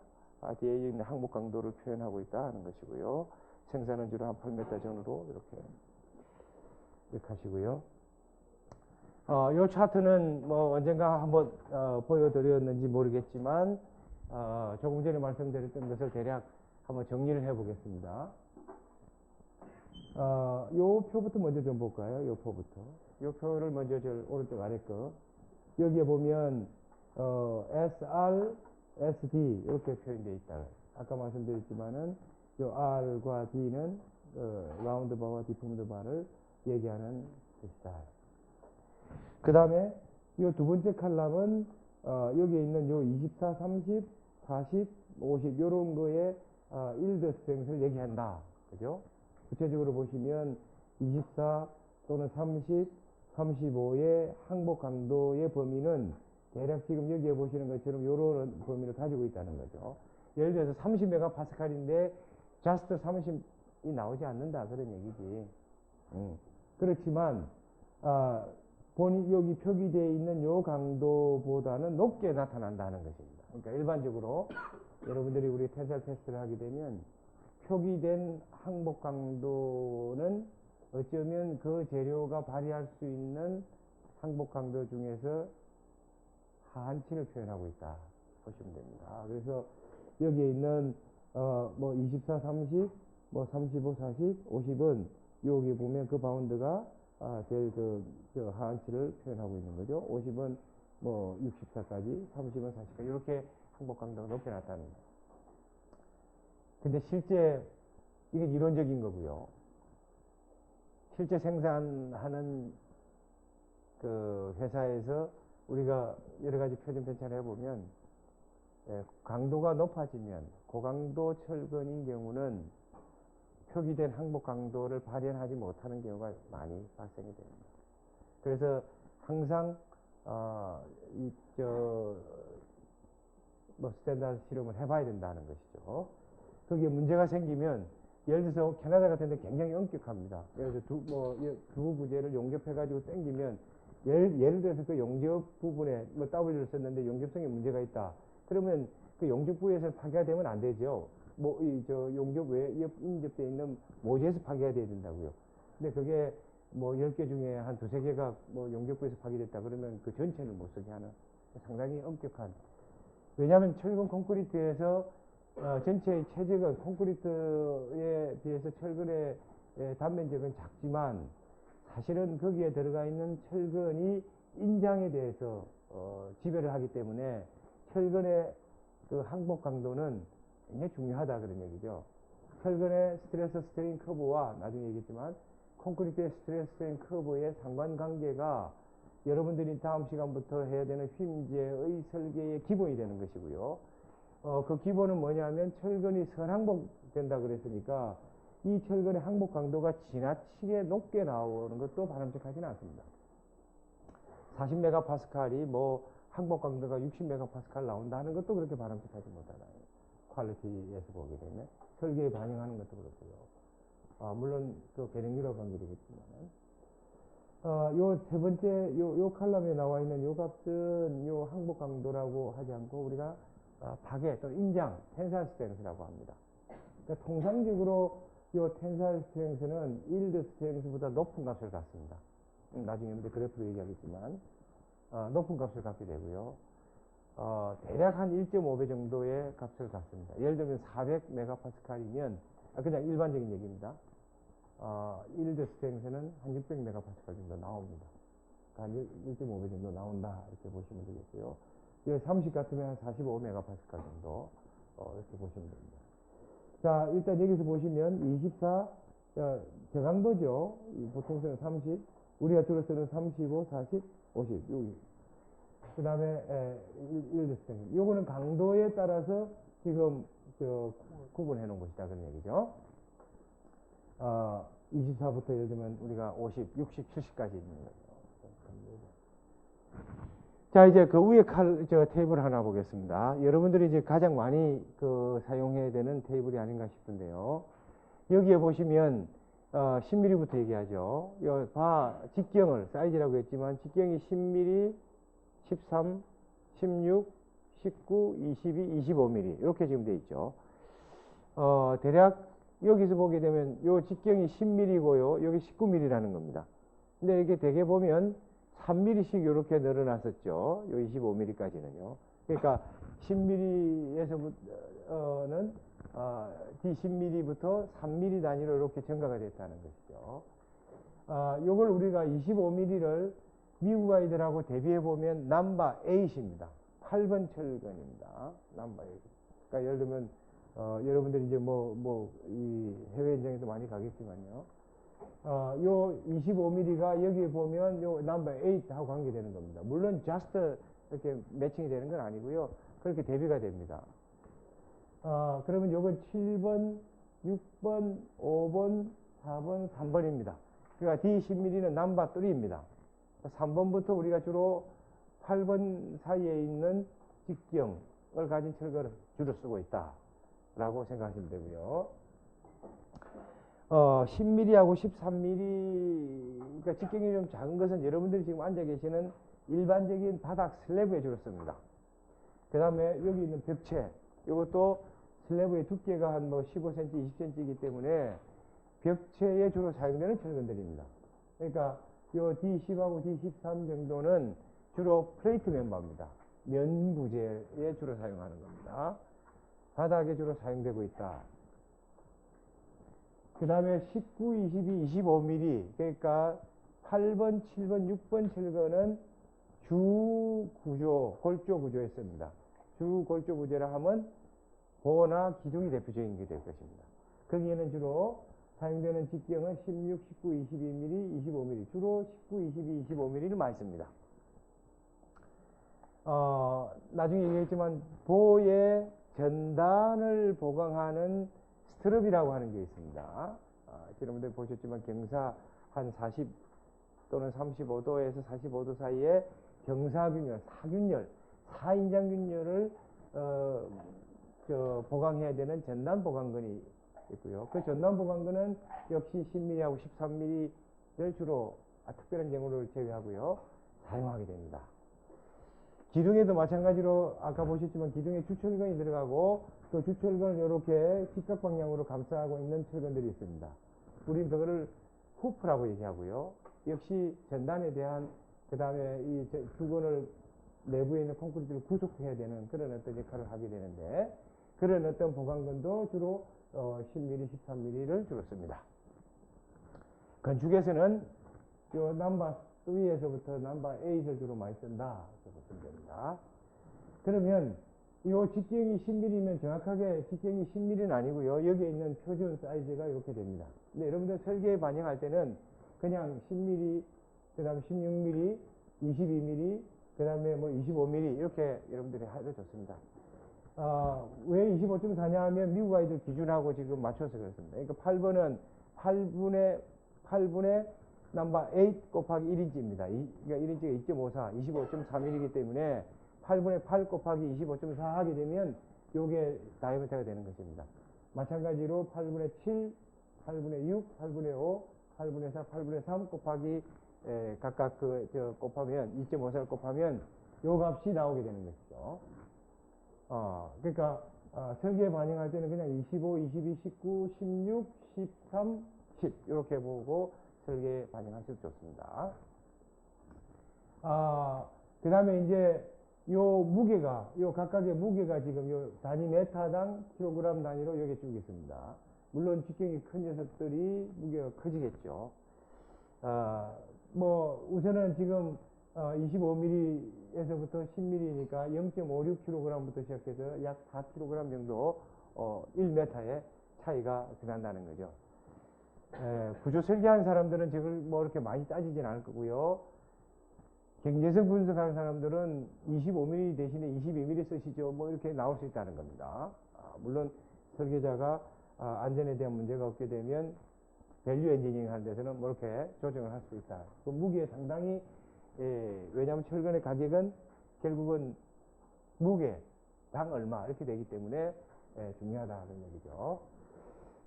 뒤에 있는 항복 강도를 표현하고 있다 하는 것이고요. 생산은 주로 한 8m 전후로 이렇게 하시고요. 이 차트는 언젠가 한번 보여드렸는지 모르겠지만 조금 전에 말씀드렸던 것을 대략 한번 정리를 해보겠습니다. 요 표부터 먼저 좀 볼까요? 요 표부터. 요 표를 먼저 오른쪽 아래 거. 여기에 보면 SR, SD 이렇게 표현되어 있다. 아까 말씀드렸지만은 요 R과 D는 라운드 바와 디폼드 바를 얘기하는 것이다. 그 다음에 이 두 번째 칼럼은 여기에 있는 요 24, 30, 40, 50 요런 거에 일드 스트렝스를 얘기한다. 그죠? 구체적으로 보시면 24 또는 30, 35의 항복 강도의 범위는 대략 지금 여기에 보시는 것처럼 이런 범위를 가지고 있다는 거죠. 예를 들어서 30메가파스칼인데 just 30이 나오지 않는다 그런 얘기지. 그렇지만 본이 여기 표기되어 있는 요 강도보다는 높게 나타난다는 것입니다. 그러니까 일반적으로 여러분들이 우리 텐사일 테스트를 하게 되면 표기된 항복 강도는 어쩌면 그 재료가 발휘할 수 있는 항복 강도 중에서 하한치를 표현하고 있다 보시면 됩니다. 그래서 여기에 있는 뭐 24, 30, 뭐 35, 40, 50은 여기 보면 그 바운드가 제일 저 하한치를 표현하고 있는 거죠. 50은 뭐 64까지, 30은 40까지 이렇게 항복 강도가 높게 나타납니다. 근데 실제 이게 이론적인 거고요. 실제 생산하는 그 회사에서 우리가 여러 가지 표준 편찬을 해보면 강도가 높아지면 고강도 철근인 경우는 표기된 항복 강도를 발현하지 못하는 경우가 많이 발생이 됩니다. 그래서 항상 스탠다드 실험을 해봐야 된다는 것이죠. 거기에 문제가 생기면 예를 들어서 캐나다 같은 데 굉장히 엄격합니다. 예를 들어서 두 부재를 용접해가지고 당기면 예를 들어서 그 용접 부분에 뭐 W를 썼는데 용접성에 문제가 있다. 그러면 그 용접 부위에서 파괴가 되면 안 되죠. 용접 외에 인접되어 있는 모재에서 파괴가 돼야 된다고요. 근데 그게 뭐 10개 중에 한 두세 개가 뭐 용접 부위에서 파괴됐다 그러면 그 전체를 못 쓰게 하는 상당히 엄격한. 왜냐하면 철근 콘크리트에서 전체의 체적은 콘크리트에 비해서 철근의 단면적은 작지만 사실은 거기에 들어가 있는 철근이 인장에 대해서 지배를 하기 때문에 철근의 그 항복 강도는 굉장히 중요하다 그런 얘기죠. 철근의 스트레스 스트레인 커브와 나중에 얘기했지만 콘크리트의 스트레스 스트레인 커브의 상관관계가 여러분들이 다음 시간부터 해야 되는 휨제의 설계의 기본이 되는 것이고요. 그 기본은 뭐냐면 철근이 선항복된다 그랬으니까 이 철근의 항복 강도가 지나치게 높게 나오는 것도 바람직하지는 않습니다. 40메가파스칼이 뭐 항복 강도가 60메가파스칼 나온다는 것도 그렇게 바람직하지 못하다. 퀄리티에서 보게 되면 설계에 반영하는 것도 그렇고요. 물론 또 계량유라 관계되겠지만 요 세 번째 요 칼럼에 나와 있는 요 값은 요 항복 강도라고 하지 않고 우리가 파괴 또 인장 텐사일 스트렝스라고 합니다. 그러니까 통상적으로 요 텐사일 스트렝스는 일드 스트렝스보다 높은 값을 갖습니다. 나중에 그래프로 얘기하겠지만 높은 값을 갖게 되고요. 대략 한 1.5배 정도의 값을 갖습니다. 예를 들면 400메가파스칼이면 그냥 일반적인 얘기입니다. 일드 스트렝스는 한 600메가파스칼 정도 나옵니다. 그러니까 한 1.5배 정도 나온다 이렇게 보시면 되겠고요. 30 같으면 한 45메가파스칼 정도 이렇게 보시면 됩니다. 자, 일단 여기서 보시면 24 저강도죠. 보통 쓰는 30, 우리가 주로 쓰는 35, 40, 50 여기. 그 다음에 일드 스트렝스. 요거는 강도에 따라서 지금 구분해 놓은 것이다 그런 얘기죠. 24부터 예를 들면 우리가 50, 60, 70까지 있는 거죠. 자, 이제 그 위에 테이블 하나 보겠습니다. 여러분들이 이제 가장 많이 사용해야 되는 테이블이 아닌가 싶은데요. 여기에 보시면 10mm부터 얘기하죠. 직경을 사이즈라고 했지만 직경이 10mm, 13, 16, 19, 22, 25mm 이렇게 지금 돼 있죠. 대략 여기서 보게 되면 요 직경이 10mm고요. 여기 19mm라는 겁니다. 근데 이게 대개 보면 3mm씩 이렇게 늘어났었죠. 요 25mm까지는요. 그러니까 10mm에서는 D10mm부터 3mm 단위로 이렇게 증가가 됐다는 것이죠. 요걸 우리가 25mm를 미국 아이들하고 대비해 보면 넘버 8입니다. 8번 철근입니다. 넘버 8. 그러니까 예를 들면 여러분들이 이제 이 해외 현장에도 많이 가겠지만요. 요 25mm가 여기에 보면 요 넘버 8하고 관계되는 겁니다. 물론 just 이렇게 매칭이 되는 건 아니고요. 그렇게 대비가 됩니다. 그러면 요건 7번, 6번, 5번, 4번, 3번입니다. 그러니까 D10mm는 넘버 3입니다. 3번부터 우리가 주로 8번 사이에 있는 직경을 가진 철거를 주로 쓰고 있다라고 생각하시면 되고요. 10mm하고 13mm, 그러니까 직경이 좀 작은 것은 여러분들이 지금 앉아 계시는 일반적인 바닥 슬래브에 주로 씁니다. 그 다음에 여기 있는 벽체, 이것도 슬래브의 두께가 한 뭐 15cm, 20cm이기 때문에 벽체에 주로 사용되는 철근들입니다. 그러니까 요 D10하고 D13 정도는 주로 플레이트 멤버입니다. 면 부재에 주로 사용하는 겁니다. 바닥에 주로 사용되고 있다. 그 다음에 19, 22, 25mm, 그러니까 8번, 7번, 6번 철근은 주 구조, 골조 구조에 씁니다. 주 골조 구조라 하면 보나 기둥이 대표적인 게 될 것입니다. 거기에는 주로 사용되는 직경은 16, 19, 22mm, 25mm, 주로 19, 22, 25mm를 많이 씁니다. 나중에 얘기했지만 보의 전단을 보강하는 스트럽이라고 하는 게 있습니다. 여러분들 보셨지만 경사 한 40 또는 35도에서 45도 사이에 경사균열, 사균열, 4인장 균열을 보강해야 되는 전단 보강근이 있고요. 그 전단 보강근은 역시 10mm하고 13mm를 주로 특별한 경우를 제외하고요 사용하게 됩니다. 기둥에도 마찬가지로 아까 보셨지만 기둥에 주철근이 들어가고 그 주철근을 이렇게 직각 방향으로 감싸고 있는 철근들이 있습니다. 우리는 그거를 후프라고 얘기하고요. 역시 전단에 대한 그 다음에 이 주근을 내부에 있는 콘크리트를 구속해야 되는 그런 어떤 역할을 하게 되는데 그런 어떤 보강근도 주로 10mm, 13mm를 주로 씁니다. 건축에서는 요 넘버 3에서부터 넘버 8을 주로 많이 쓴다. 이렇게 보시면 됩니다. 그러면 요 직경이 10mm면 정확하게 직경이 10mm는 아니고요. 여기에 있는 표준 사이즈가 이렇게 됩니다. 근데 여러분들 설계에 반영할 때는 그냥 10mm, 그 다음에 16mm, 22mm, 그 다음에 뭐 25mm 이렇게 여러분들이 해도 좋습니다. 왜 25.4냐 하면 미국 아이들 기준하고 지금 맞춰서 그렇습니다. 그러니까 8번은 8분의 넘버 8 곱하기 1인치입니다. 그러니까 1인치가 2.54, 25.3mm이기 때문에 8분의 8 곱하기 25.4 하게 되면 요게 다이아미터가 되는 것입니다. 마찬가지로 8분의 7, 8분의 6, 8분의 5, 8분의 4, 8분의 3 곱하기 각각 곱하면 2.54를 곱하면 요 값이 나오게 되는 것이죠. 그러니까 설계에 반영할 때는 그냥 25, 22, 19, 16, 13, 10 이렇게 보고 설계에 반영하셔도 좋습니다. 그 다음에 이제 요 무게가 요 각각의 무게가 지금 요 단위 메타당 킬로그램 단위로 여기 쭉 있습니다. 물론 직경이 큰 녀석들이 무게가 커지겠죠. 뭐 우선은 지금 25mm에서부터 10mm니까 0.56kg부터 시작해서 약 4kg 정도 1m의 차이가 들어간다는 거죠. 구조 설계하는 사람들은 저걸 뭐 이렇게 많이 따지진 않을 거고요. 경제성 분석하는 사람들은 25mm 대신에 22mm 쓰시죠. 뭐 이렇게 나올 수 있다는 겁니다. 물론 설계자가 안전에 대한 문제가 없게 되면 밸류 엔지니어링 하는 데서는 뭐 이렇게 조정을 할 수 있다. 그 무게에 상당히 왜냐하면 철근의 가격은 결국은 무게, 당 얼마 이렇게 되기 때문에 중요하다는 얘기죠.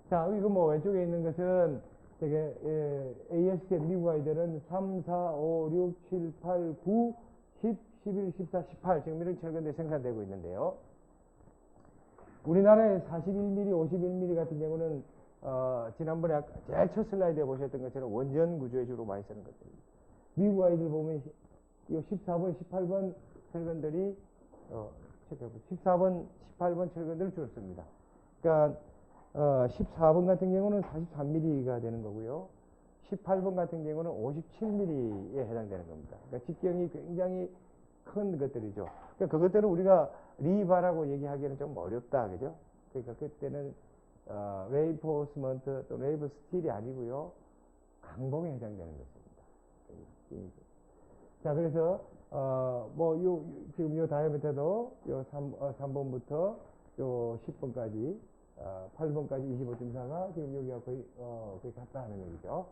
자, 이거 뭐 왼쪽에 있는 것은 되게 ASTM 미국 아이들은 3, 4, 5, 6, 7, 8, 9, 10, 11, 14, 18 지금 이런 철근들이 생산되고 있는데요. 우리나라의 41mm, 51mm 같은 경우는 지난번에 제일 첫 슬라이드에 보셨던 것처럼 원전 구조에 주로 많이 쓰는 것들입니다. 미국 아이들 보면 이 14번, 18번 철근들이 14번, 18번 철근들을 주로 씁니다. 그러니까 14번 같은 경우는 43mm가 되는 거고요. 18번 같은 경우는 57mm에 해당되는 겁니다. 그러니까 직경이 굉장히 큰 것들이죠. 그러니까 그것들은 우리가 리바라고 얘기하기에는 좀 어렵다, 그죠? 그러니까 그때는 레인포스먼트 또 레이브 스틸이 아니고요, 강봉에 해당되는 것입니다. 자, 그래서 지금 요 다이아미터도 요 3번부터 요 10번까지 8번까지 25.4가 지금 여기가 거의 같다 하는 얘기죠.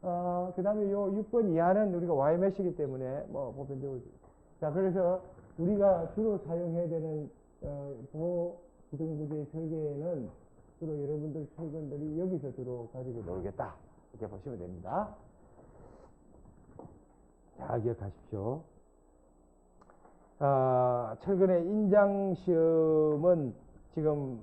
그 다음에 요 6번 이하는 우리가 YMS이기 때문에 뭐 보편적으로. 자, 그래서 우리가 주로 사용해야 되는 보호 구성구조의 설계에는 주로 여러분들 철근들이 여기서 주로 가지고 놀겠다. 이렇게 보시면 됩니다. 잘 기억하십시오. 철근의 인장 시험은 지금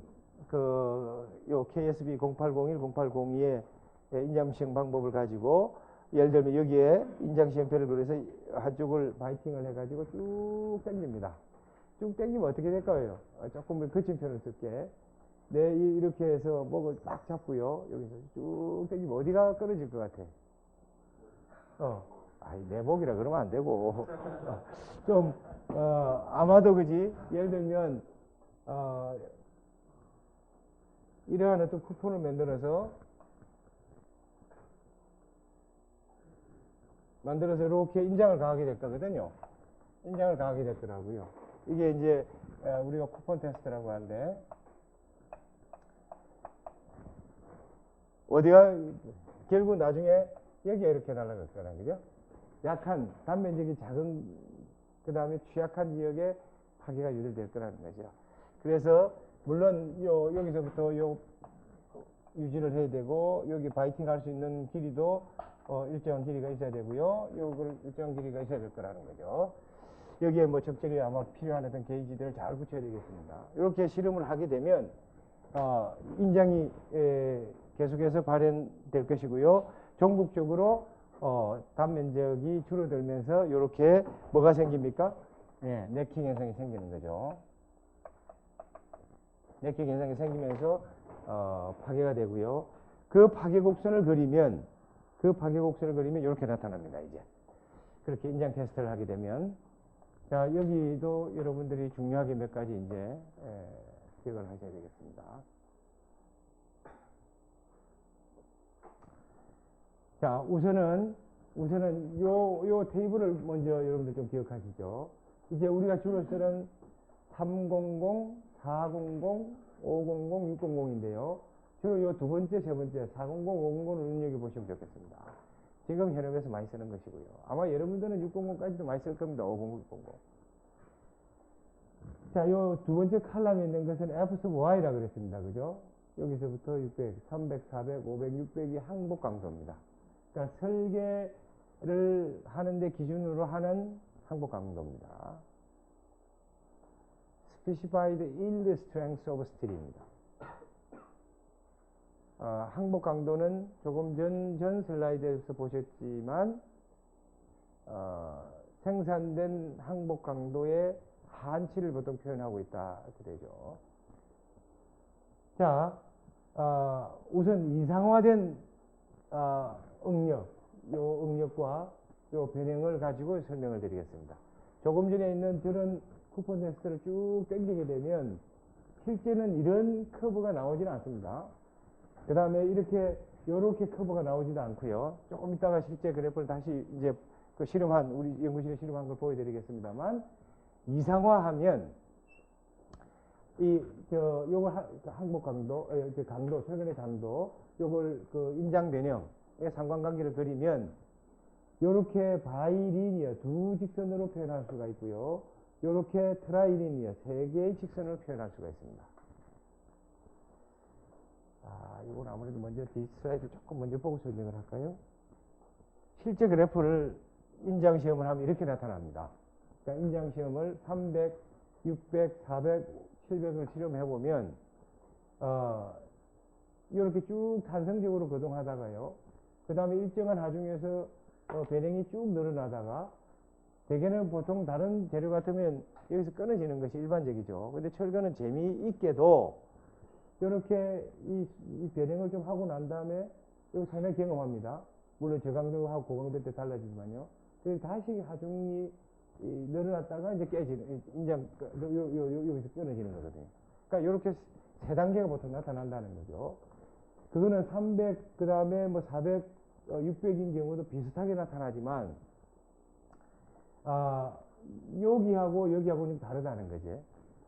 요 KSB 0801, 0802의 인장 시험 방법을 가지고 예를 들면 여기에 인장 시험표를 그려서 한쪽을 바이팅을 해가지고 쭉 당깁니다. 쭉 당기면 어떻게 될까요? 조금 거침표를 쓸게. 네, 이렇게 해서 목을 딱 잡고요. 여기서 쭉 당기면 어디가 끊어질 것 같아? 내 목이라 그러면 안 되고. 아마도 그지? 예를 들면, 이러한 어떤 쿠폰을 만들어서 이렇게 인장을 가하게 될 거거든요. 인장을 가하게 됐더라고요. 이게 이제 우리가 쿠폰 테스트라고 하는데, 어디가 결국 나중에 여기에 이렇게 날아갈 거란 그죠? 약한 단면적이 작은 그 다음에 취약한 지역에 파괴가 유도될 거라는 거죠. 그래서 물론 여기서부터 유지를 해야 되고 여기 바이팅 할 수 있는 길이도 일정한 길이가 있어야 되고요. 요걸 일정한 길이가 있어야 될 거라는 거죠. 여기에 뭐 적절히 아마 필요한 어떤 게이지들을 잘 붙여야 되겠습니다. 이렇게 실험을 하게 되면 인장이 계속해서 발현될 것이고요. 전국적으로 단면적이 줄어들면서 이렇게 뭐가 생깁니까? 네킹 현상이 생기는 거죠. 네킹 현상이 생기면서 파괴가 되고요. 그 파괴곡선을 그리면 이렇게 나타납니다. 이제 그렇게 인장 테스트를 하게 되면 자 여기도 여러분들이 중요하게 몇 가지 이제 기억을 하셔야 되겠습니다. 자, 우선은 요 테이블을 먼저 여러분들 좀 기억하시죠. 이제 우리가 주로 쓰는 300, 400, 500, 600인데요. 주로 요 두 번째, 세 번째, 400, 500을 눈여겨보시면 좋겠습니다. 지금 현업에서 많이 쓰는 것이고요. 아마 여러분들은 600까지도 많이 쓸 겁니다. 500, 600. 자, 요 두 번째 칼럼에 있는 것은 F sub Y라 그랬습니다. 그죠? 여기서부터 600, 300, 400, 500, 600이 항복 강도입니다. 그러니까 설계를 하는데 기준으로 하는 항복 강도입니다. Specified Yield Strength of Steel입니다. 항복 강도는 조금 전 슬라이드에서 보셨지만 생산된 항복 강도의 한치를 보통 표현하고 있다 이렇게 되죠. 자, 우선 이상화된 응력, 요 응력과 요 변형을 가지고 설명을 드리겠습니다. 조금 전에 있는 저런 쿠폰 테스트를 쭉 당기게 되면 실제는 이런 커브가 나오지는 않습니다. 그 다음에 요렇게 커브가 나오지도 않고요. 조금 있다가 실제 그래프를 다시 이제 우리 연구실에 실험한 걸 보여드리겠습니다만, 이상화하면, 요걸 항복 강도, 철근의 강도, 요걸 인장 변형의 상관관계를 그리면, 요렇게 바이리니어, 두 직선으로 표현할 수가 있고요. 요렇게 트라이리니어, 세 개의 직선으로 표현할 수가 있습니다. 이건 아무래도 먼저 뒷슬라이드 조금 먼저 보고 설명을 할까요? 실제 그래프를 인장 시험을 하면 이렇게 나타납니다. 그러니까 인장 시험을 300, 600, 400, 700을 실험해 보면 이렇게 쭉 탄성적으로 거동하다가요. 그 다음에 일정한 하중에서 변형이 쭉 늘어나다가 대개는 보통 다른 재료 같으면 여기서 끊어지는 것이 일반적이죠. 근데 철근은 재미있게도 이렇게 이 변형을 좀 하고 난 다음에 이거 상당히 경험합니다. 물론 저강도하고 고강도 때 달라지지만요. 그래서 다시 하중이 늘어났다가 이제 깨지는, 여기서 끊어지는 거거든요. 그러니까 이렇게 세 단계가 보통 나타난다는 거죠. 그거는 300, 그 다음에 뭐 400, 600인 경우도 비슷하게 나타나지만, 여기하고 여기하고는 다르다는 거죠.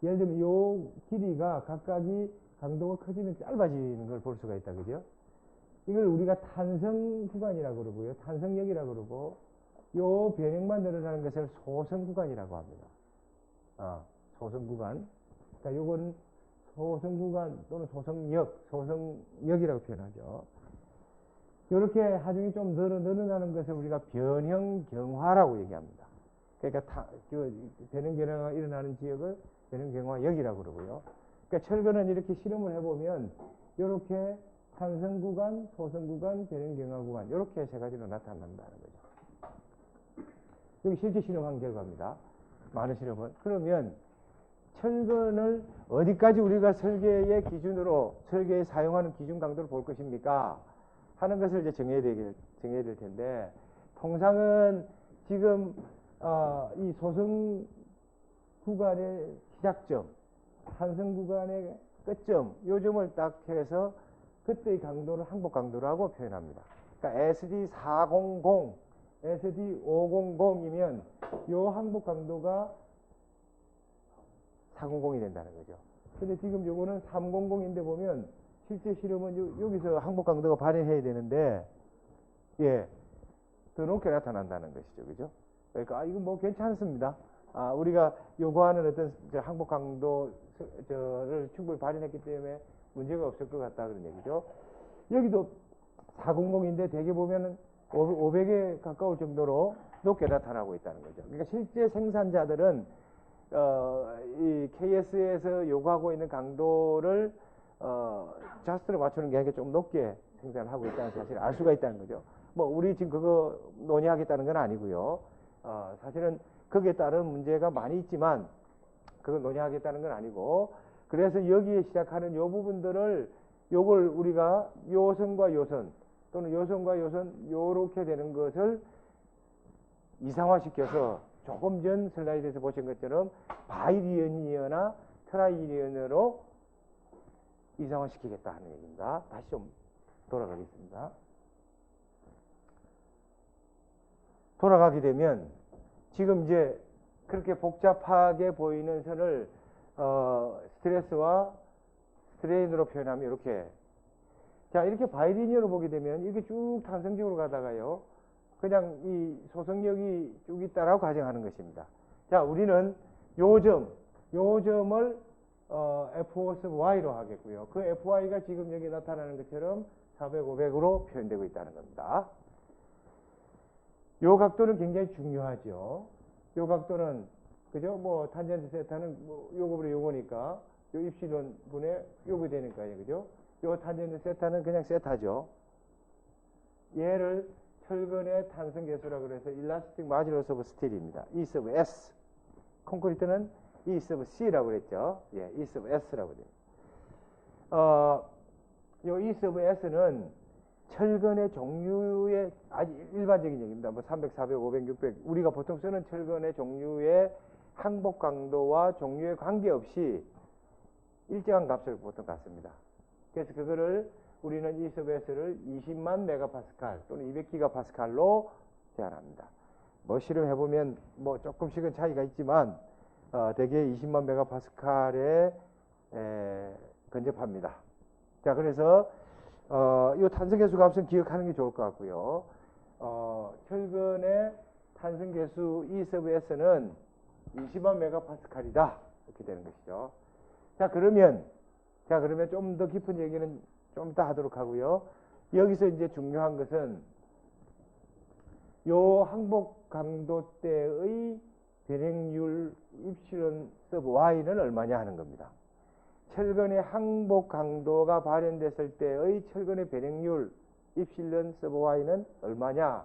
예를 들면 요 길이가 각각이 강도가 커지면 짧아지는 걸 볼 수가 있다. 그죠? 이걸 우리가 탄성 구간이라고 그러고요. 탄성력이라고 그러고, 요 변형만 늘어나는 것을 소성 구간이라고 합니다. 소성 구간. 그러니까 요건 소성 구간 또는 소성역이라고 표현하죠. 이렇게 하중이 좀 늘어나는 것을 우리가 변형경화라고 얘기합니다. 그러니까 변형경화가 일어나는 지역을 변형경화역이라고 그러고요. 그러니까 철거는 이렇게 실험을 해보면 이렇게 탄성 구간, 소성 구간, 변형경화 구간 이렇게 세 가지로 나타난다는 거죠. 여기 실제 실험한 결과입니다. 많은 실험을. 그러면 철근을 어디까지 우리가 설계의 기준으로 설계에 사용하는 기준 강도를 볼 것입니까? 하는 것을 이제 정해야 될 텐데, 통상은 지금 이 소성 구간의 시작점, 탄성 구간의 끝점, 요 점을 딱 해서 그때의 강도를 항복 강도라고 표현합니다. 그러니까 SD400, SD500이면 요 항복 강도가 400이 된다는 거죠. 근데 지금 요거는 300인데 보면 실제 실험은 여기서 항복 강도가 발현해야 되는데, 예, 더 높게 나타난다는 것이죠. 그죠? 그러니까, 이거 뭐 괜찮습니다. 우리가 요구하는 어떤 항복 강도를 충분히 발현했기 때문에 문제가 없을 것 같다. 그런 얘기죠. 여기도 400인데 대개 보면은 500에 가까울 정도로 높게 나타나고 있다는 거죠. 그러니까 실제 생산자들은 이 KS에서 요구하고 있는 강도를 자스트를 맞추는 게 아니라 좀 높게 생산을 하고 있다는 사실을 알 수가 있다는 거죠. 뭐 우리 지금 그거 논의하겠다는 건 아니고요. 사실은 거기에 따른 문제가 많이 있지만 그걸 논의하겠다는 건 아니고, 그래서 여기에 시작하는 요 부분들을 요걸 우리가 요선과 요선 또는 요선과 요선 요렇게 되는 것을 이상화시켜서 조금 전 슬라이드에서 보신 것처럼 바이리니어나 트라이리니어로 이상화시키겠다 하는 얘기입니다. 다시 좀 돌아가겠습니다. 돌아가게 되면 지금 이제 그렇게 복잡하게 보이는 선을 스트레스와 스트레인으로 표현하면 이렇게, 자, 이렇게 바이리니어로 보게 되면 이렇게 쭉 탄성적으로 가다가요, 그냥 이 소성력이 쭉 있다라고 가정하는 것입니다. 자, 우리는 요 점을 F5 sub Y로 하겠고요. 그 FY가 지금 여기 나타나는 것처럼 400, 500으로 표현되고 있다는 겁니다. 요 각도는 굉장히 중요하죠. 요 각도는, 그죠? 뭐, 탄젠트 세타는 뭐 요거분의 요거니까, 요 입실론 분의 요거 되니까요. 그죠? 요 탄젠트 세타는 그냥 세타죠. 얘를 철근의 탄성 계수라고 그래서 일라스틱 마듈러스 오브 스틸입니다. E sub S. 콘크리트는 E sub C라고 그랬죠. 예, E sub S라고 돼요. 요 E sub S는 철근의 종류의 아주 일반적인 얘기입니다. 뭐 300, 400, 500, 600 우리가 보통 쓰는 철근의 종류의 항복 강도와 종류에 관계없이 일정한 값을 보통 갖습니다. 그래서 그거를 우리는 E sub S를 20만 메가파스칼 또는 200기가파스칼로 제한합니다. 뭐 실험해보면 뭐 조금씩은 차이가 있지만 대개 20만 메가파스칼에 근접합니다. 자, 그래서 이 탄성계수 값은 기억하는 게 좋을 것 같고요. 철근의 탄성계수 E sub S는 20만 메가파스칼이다. 이렇게 되는 것이죠. 자, 그러면 좀 더 깊은 얘기는 좀 이따 하도록 하고요. 여기서 이제 중요한 것은 요 항복 강도 때의 변형률 입실론 sub Y는 얼마냐 하는 겁니다. 철근의 항복 강도가 발현됐을 때의 철근의 변형률 입실론 sub Y는 얼마냐?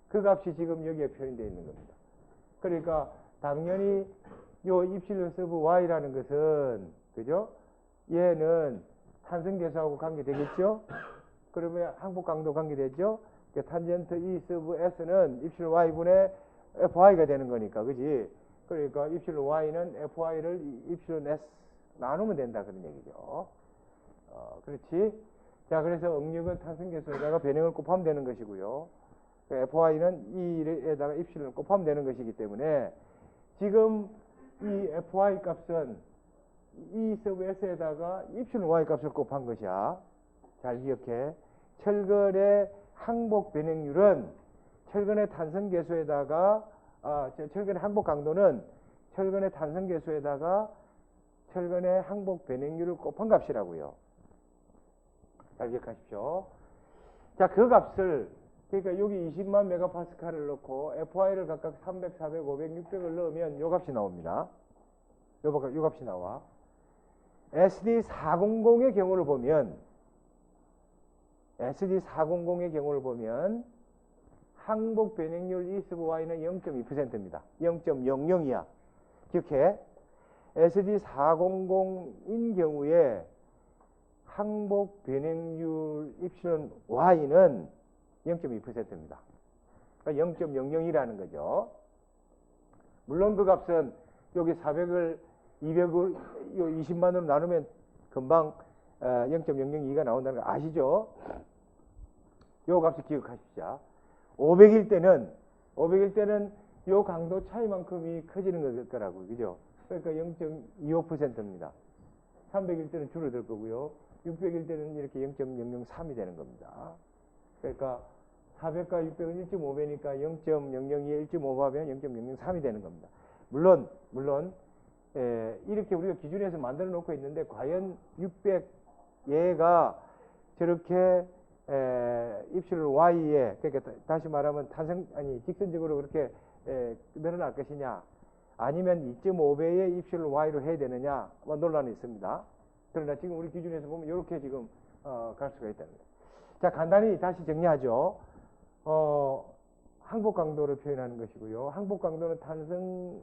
그 값이 지금 여기에 표현되어 있는 겁니다. 그러니까 당연히 요 입실론 sub Y라는 것은, 그죠? 얘는 탄성계수하고 관계되겠죠? 그러면 항복 강도 관계되죠? 탄젠트 E sub S는 입실론 Y분의 FY가 되는 거니까, 그지? 그러니까 입실론 Y는 FY를 입실론 S 나누면 된다, 그런 얘기죠. 그렇지? 자, 그래서 응력은 탄성계수에다가 변형을 곱하면 되는 것이고요. FY는 E에다가 입실론을 곱하면 되는 것이기 때문에 지금 이 FY 값은 E sub S에다가 입실론 Y 값을 곱한 것이야. 잘 기억해. 철근의 항복 변형률은 철근의 탄성 계수에다가 철근의 항복 강도는 철근의 탄성 계수에다가 철근의 항복 변형률을 곱한 값이라고요. 잘 기억하십시오. 자, 그 값을 그러니까 여기 20만 메가파스칼을 넣고 FI를 각각 300, 400, 500, 600을 넣으면 요 값이 나옵니다. 요 값이 나와. SD400의 경우를 보면 항복 변형률 E sub Y는 0.2%입니다. 0.00이야. 기억해. SD400인 경우에 항복 변형률 입silon Y는 0.2%입니다. 그러니까 0.00이라는 거죠. 물론 그 값은 여기 400을 200을 20만으로 나누면 금방 0.002가 나온다는 거 아시죠? 요 값을 기억하십시오. 500일 때는 요 강도 차이만큼이 커지는 거라고요. 그죠? 그러니까 0.25%입니다. 300일 때는 줄어들 거고요. 600일 때는 이렇게 0.003이 되는 겁니다. 그러니까 400과 600은 1.5배니까 0.002에 1.5배면 0.003이 되는 겁니다. 물론 이렇게 우리가 기준에서 만들어 놓고 있는데 과연 600 얘가 저렇게 입silon y에 그러니까 다시 말하면 직선적으로 그렇게 늘어날 것이냐 아니면 2.5배의 입silon y로 해야 되느냐 논란이 있습니다. 그러나 지금 우리 기준에서 보면 이렇게 지금 갈 수가 있다는 거예요. 자, 간단히 다시 정리하죠. 항복 강도를 표현하는 것이고요. 항복 강도는 탄성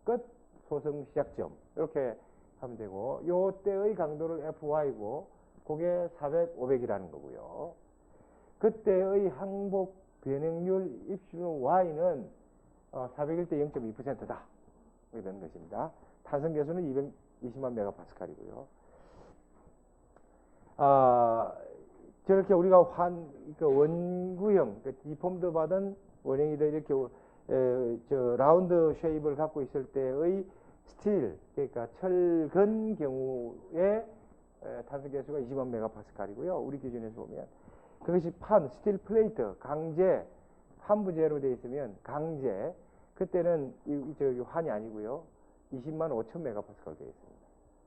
끝 소성 시작점 이렇게 하면 되고 요 때의 강도를 FY고 그게 400, 500이라는 거고요. 그때의 항복 변형률 입silon Y는 400일 때 0.2%다. 이렇게 되는 것입니다. 탄성 계수는 220만 메가파스칼이고요. 저렇게 우리가 원구형, 디폼드 받은 원형이들 이렇게 라운드 쉐입을 갖고 있을 때의 스틸, 그러니까 철근 경우에 탄성 계수가 20만 메가파스칼이고요. 우리 기준에서 보면 그것이 스틸 플레이트, 강제, 환부제로 되어 있으면 강제, 그때는 저기 환이 아니고요. 20만 5천 메가파스칼 되어 있습니다.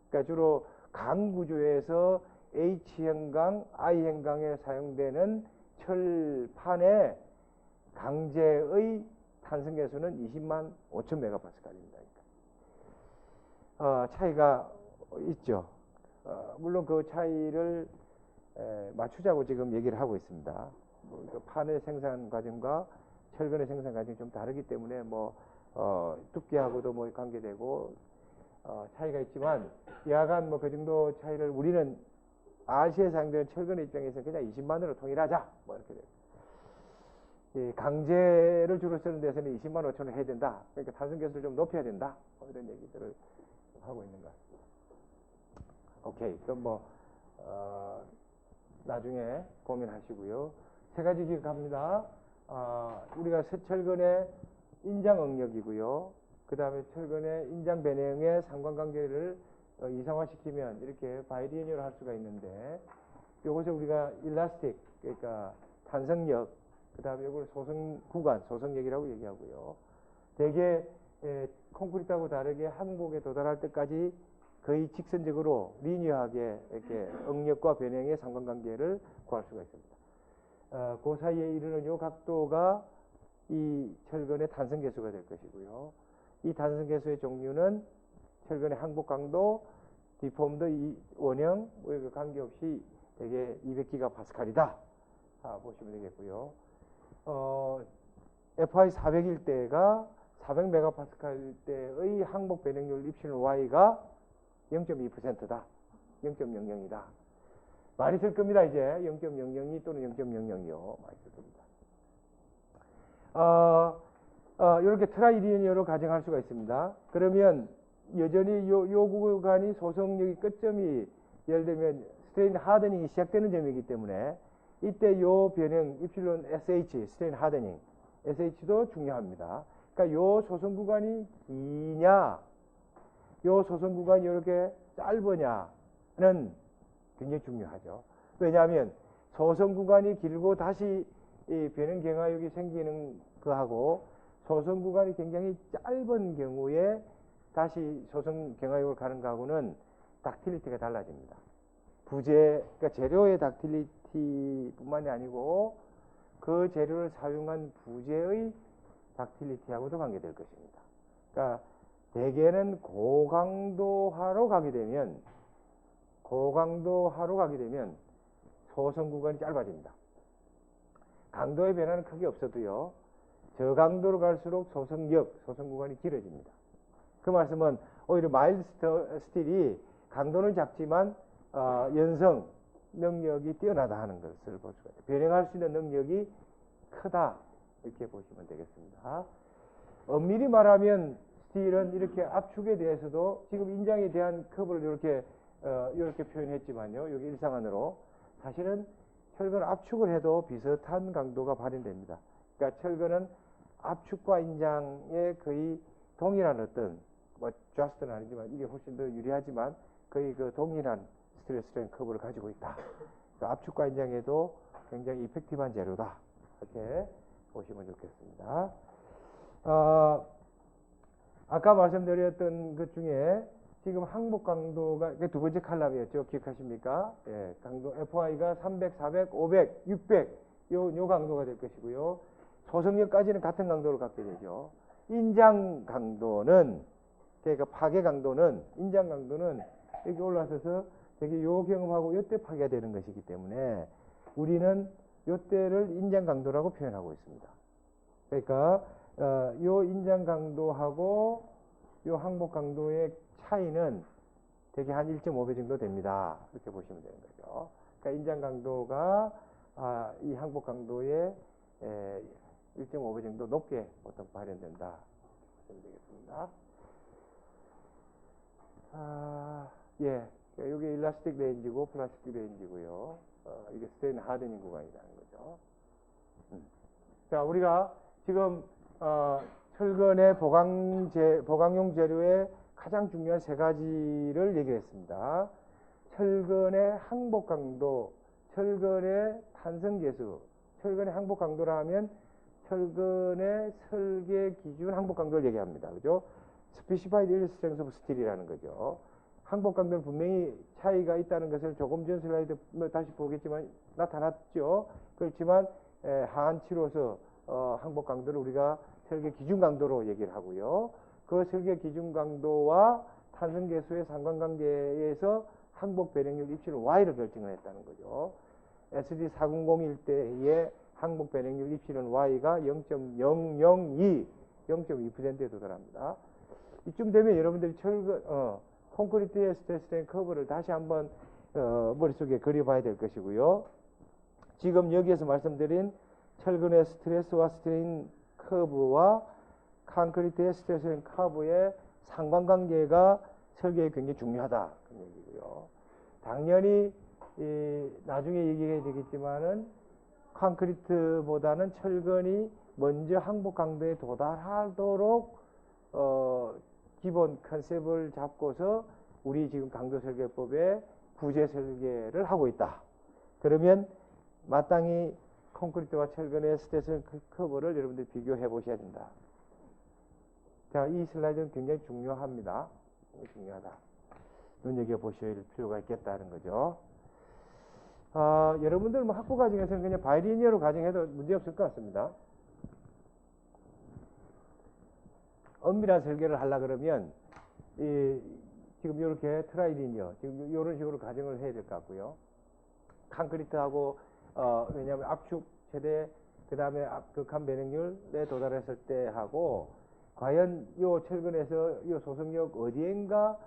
그러니까 주로 강 구조에서 H형강, I형강에 사용되는 철판의 강제의 탄성 계수는 20만 5천 메가파스칼입니다. 차이가 있죠. 물론 그 차이를 맞추자고 지금 얘기를 하고 있습니다. 판의 생산 과정과 철근의 생산 과정이 좀 다르기 때문에 두께하고도 관계되고 차이가 있지만 야간 그 정도 차이를 우리는 RC에 사용되는 철근의 입장에서 그냥 20만으로 통일하자 이렇게 돼요. 강제를 주로 쓰는 데서는 20만 5천을 해야 된다. 그러니까 탄성 계수를 좀 높여야 된다. 이런 얘기들을 하고 있는 것 같습니다. 오케이. 그럼 나중에 고민하시고요. 세 가지 기억합니다. 우리가 철근의 인장 응력이고요. 그 다음에 철근의 인장 변형의 상관관계를 이상화시키면 이렇게 바이리니어로 할 수가 있는데 요것을 우리가 일라스틱, 그러니까 탄성력, 그 다음에 이걸 소성 구간, 소성력이라고 얘기하고요. 대개 콘크리트하고 다르게 항복에 도달할 때까지 거의 직선적으로 리니어하게 이렇게 응력과 변형의 상관관계를 구할 수가 있습니다. 그 사이에 이르는 요 각도가 이 철근의 탄성 계수가 될 것이고요. 이 탄성 계수의 종류는 철근의 항복 강도, 디폼드 원형, 관계없이 대개 200기가파스칼이다. 보시면 되겠고요. FI 400일 때가 400메가파스칼 때의 항복 변형률 입silon Y가 0.2%다. 0.00이다. 많이 쓸 겁니다. 이제 0.002 또는 0.002요. 많이 쓸 겁니다. 이렇게 트라이리니어로 가정할 수가 있습니다. 그러면 여전히 요 구간이 소성력이 끝점이 예를 들면 스트레인 하드닝이 시작되는 점이기 때문에 이때 요 변형 입실론 SH 스트레인 하드닝 SH도 중요합니다. 그러니까 요 소성 구간이 기냐 요 소성 구간이 이렇게 짧으냐는 굉장히 중요하죠. 왜냐하면 소선 구간이 길고 다시 이 변형 경화역이 생기는 거하고 소선 구간이 굉장히 짧은 경우에 다시 소선 경화역을 가는 거하고는 닥틸리티가 달라집니다. 그러니까 재료의 닥틸리티뿐만이 아니고 그 재료를 사용한 부재의 닥틸리티하고도 관계될 것입니다. 그러니까 대개는 고강도화로 가게 되면 소선 구간이 짧아집니다. 강도의 변화는 크게 없어도요. 저강도로 갈수록 소선 구간이 길어집니다. 그 말씀은 오히려 마일드 스틸이 강도는 작지만 연성 능력이 뛰어나다 하는 것을 볼 수가 있어요. 변형할 수 있는 능력이 크다 이렇게 보시면 되겠습니다. 엄밀히 말하면 스틸은 이렇게 압축에 대해서도 지금 인장에 대한 커브를 이렇게 표현했지만요. 여기 일상안으로 사실은 철근 압축을 해도 비슷한 강도가 발현됩니다. 그러니까 철근은 압축과 인장에 거의 동일한 어떤 저스트는 아니지만 이게 훨씬 더 유리하지만 거의 그 동일한 스트레스 스트레인 커브를 가지고 있다. 그러니까 압축과 인장에도 굉장히 이펙티브한 재료다. 이렇게 보시면 좋겠습니다. 아까 말씀드렸던 것 중에 지금 항복 강도가 두 번째 칼럼이었죠. 기억하십니까? 예, 강도 FI가 300, 400, 500, 600 요 강도가 될 것이고요. 소성력까지는 같은 강도를 갖게 되죠. 인장 강도는 그러니까 파괴 강도는 인장 강도는 여기 올라서서 되게 요 경험하고 요때 파괴가 되는 것이기 때문에 우리는 요때를 인장 강도라고 표현하고 있습니다. 그러니까 요 인장 강도하고 요 항복 강도의 차이는 대개 한 1.5배 정도 됩니다. 이렇게 보시면 되는 거죠. 그러니까 인장 강도가 이 항복 강도의 1.5배 정도 높게 보통 발현된다. 보시면 되겠습니다. 예, 이게 일라스틱 레인지고 플라스틱 레인지고요. 이게 스테인 하드닝 구간이라는 거죠. 자, 우리가 지금 철근의 보강용 재료의 가장 중요한 세 가지를 얘기했습니다. 철근의 항복 강도, 철근의 탄성 계수, 철근의 항복 강도라 하면 철근의 설계 기준 항복 강도를 얘기합니다. 그죠? Specified Yield Strength of Steel이라는 거죠. 항복 강도는 분명히 차이가 있다는 것을 조금 전 슬라이드 다시 보겠지만 나타났죠. 그렇지만 하한치로서 항복 강도를 우리가 설계 기준 강도로 얘기를 하고요. 그 설계 기준 강도와 탄성 계수의 상관관계에서 항복 변형률 입시는 Y를 결정을 했다는 거죠. SD 400일 때의 항복 변형률 입시는 Y가 0.2%에 도달합니다. 이쯤 되면 여러분들이 콘크리트의 스트레스 스트레인 커브를 다시 한번 머릿속에 그려봐야 될 것이고요. 지금 여기에서 말씀드린 철근의 스트레스와 스트레인 커브와 콘크리트의 스트레스 스트레인 커브의 상관관계가 설계에 굉장히 중요하다. 그런 얘기고요. 당연히 나중에 얘기가 되겠지만은 콘크리트보다는 철근이 먼저 항복 강도에 도달하도록 기본 컨셉을 잡고서 우리 지금 강도 설계법의 부재 설계를 하고 있다. 그러면 마땅히 콘크리트와 철근의 스트레스 커브를 여러분들이 비교해 보셔야 된다. 자, 이 슬라이드는 굉장히 중요합니다. 중요하다. 눈여겨보실 필요가 있겠다는 거죠. 여러분들 학부 과정에서는 그냥 바이리니어로 가정해도 문제없을 것 같습니다. 엄밀한 설계를 하려고 그러면 지금 이렇게 트라이리니어 지금 이런 식으로 가정을 해야 될 것 같고요. 콘크리트하고 왜냐하면 압축 최대 그 다음에 극한 변형률에 도달했을 때 하고 과연 이 철근에서 이 소속력 어디엔가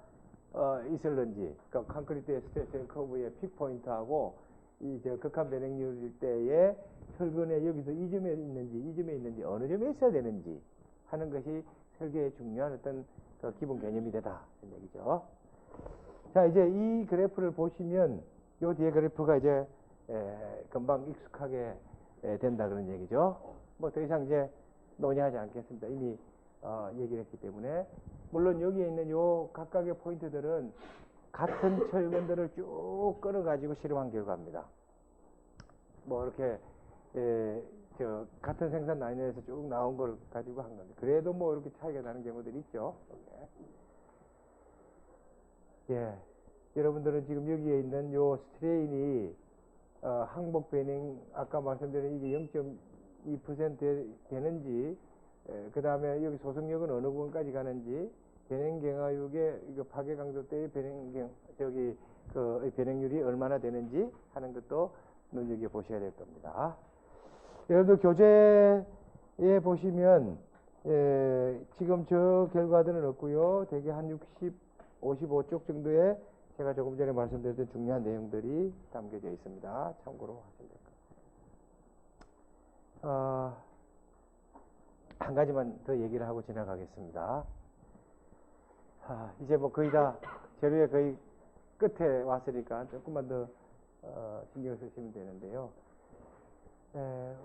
있을는지 그러니까 콘크리트의 스트레스 커브의 픽 포인트하고 이제 극한 변형률일 때에 철근에 여기서 이 점에 있는지 어느 점에 있어야 되는지 하는 것이 설계의 중요한 어떤 기본 개념이 되다 이런 얘기죠. 자, 이제 이 그래프를 보시면 요 뒤에 그래프가 이제 금방 익숙하게 된다 그런 얘기죠. 뭐 더 이상 이제 논의하지 않겠습니다. 이미 얘기를 했기 때문에 물론 여기에 있는 요 각각의 포인트들은 같은 철근들을 쭉 끌어가지고 실험한 결과입니다. 뭐 이렇게 같은 생산 라인에서 쭉 나온 걸 가지고 한 건데 그래도 뭐 이렇게 차이가 나는 경우들이 있죠. 예, 여러분들은 지금 여기에 있는 요 스트레인이 항복 변형 아까 말씀드린 이게 0.2% 되는지 그 다음에 여기 소속력은 어느 부분까지 가는지 변형경화육의 이거 파괴 강도 때의 변형률이 얼마나 되는지 하는 것도 눈여겨 보셔야 될 겁니다. 여러분들 교재에 보시면 지금 저 결과들은 없고요. 대개 한 55쪽 정도의 제가 조금 전에 말씀드렸던 중요한 내용들이 담겨져 있습니다. 참고로 하시면 될 것 같습니다. 한 가지만 더 얘기를 하고 지나가겠습니다. 이제 뭐 거의 다 재료의 거의 끝에 왔으니까 조금만 더 신경 쓰시면 되는데요.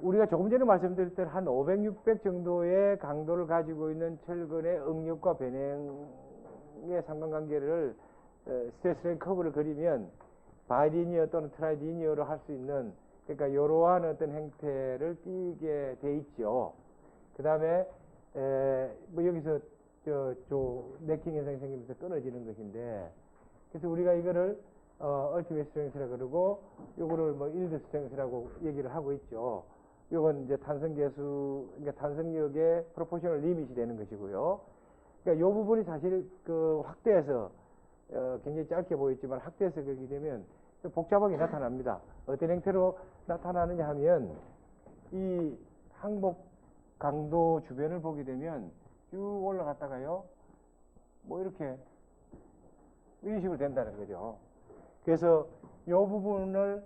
우리가 조금 전에 말씀드릴 때 한 500, 600 정도의 강도를 가지고 있는 철근의 응력과 변형의 상관관계를 스트레스 레인 커브를 그리면 바이리니어 또는 트라이리니어로 할 수 있는 그러니까 이러한 어떤 형태를 띠게 돼 있죠. 그 다음에 뭐 여기서 네킹 현상이 생기면서 끊어지는 것인데 그래서 우리가 이거를 얼티밋 스트렝스라 그러고 요거를 뭐 일드 스트렝스라고 얘기를 하고 있죠. 요건 이제 탄성계수 그러니까 탄성력의 프로포셔널 리밋이 되는 것이고요. 그러니까 요 부분이 사실 그 확대해서 굉장히 짧게 보였지만 확대해서 그렇게 되면 복잡하게 나타납니다. 어떤 형태로 나타나느냐 하면 이 항복 강도 주변을 보게 되면 쭉 올라갔다가요 뭐 이렇게 이런 식으로 된다는 거죠. 그래서 요 부분을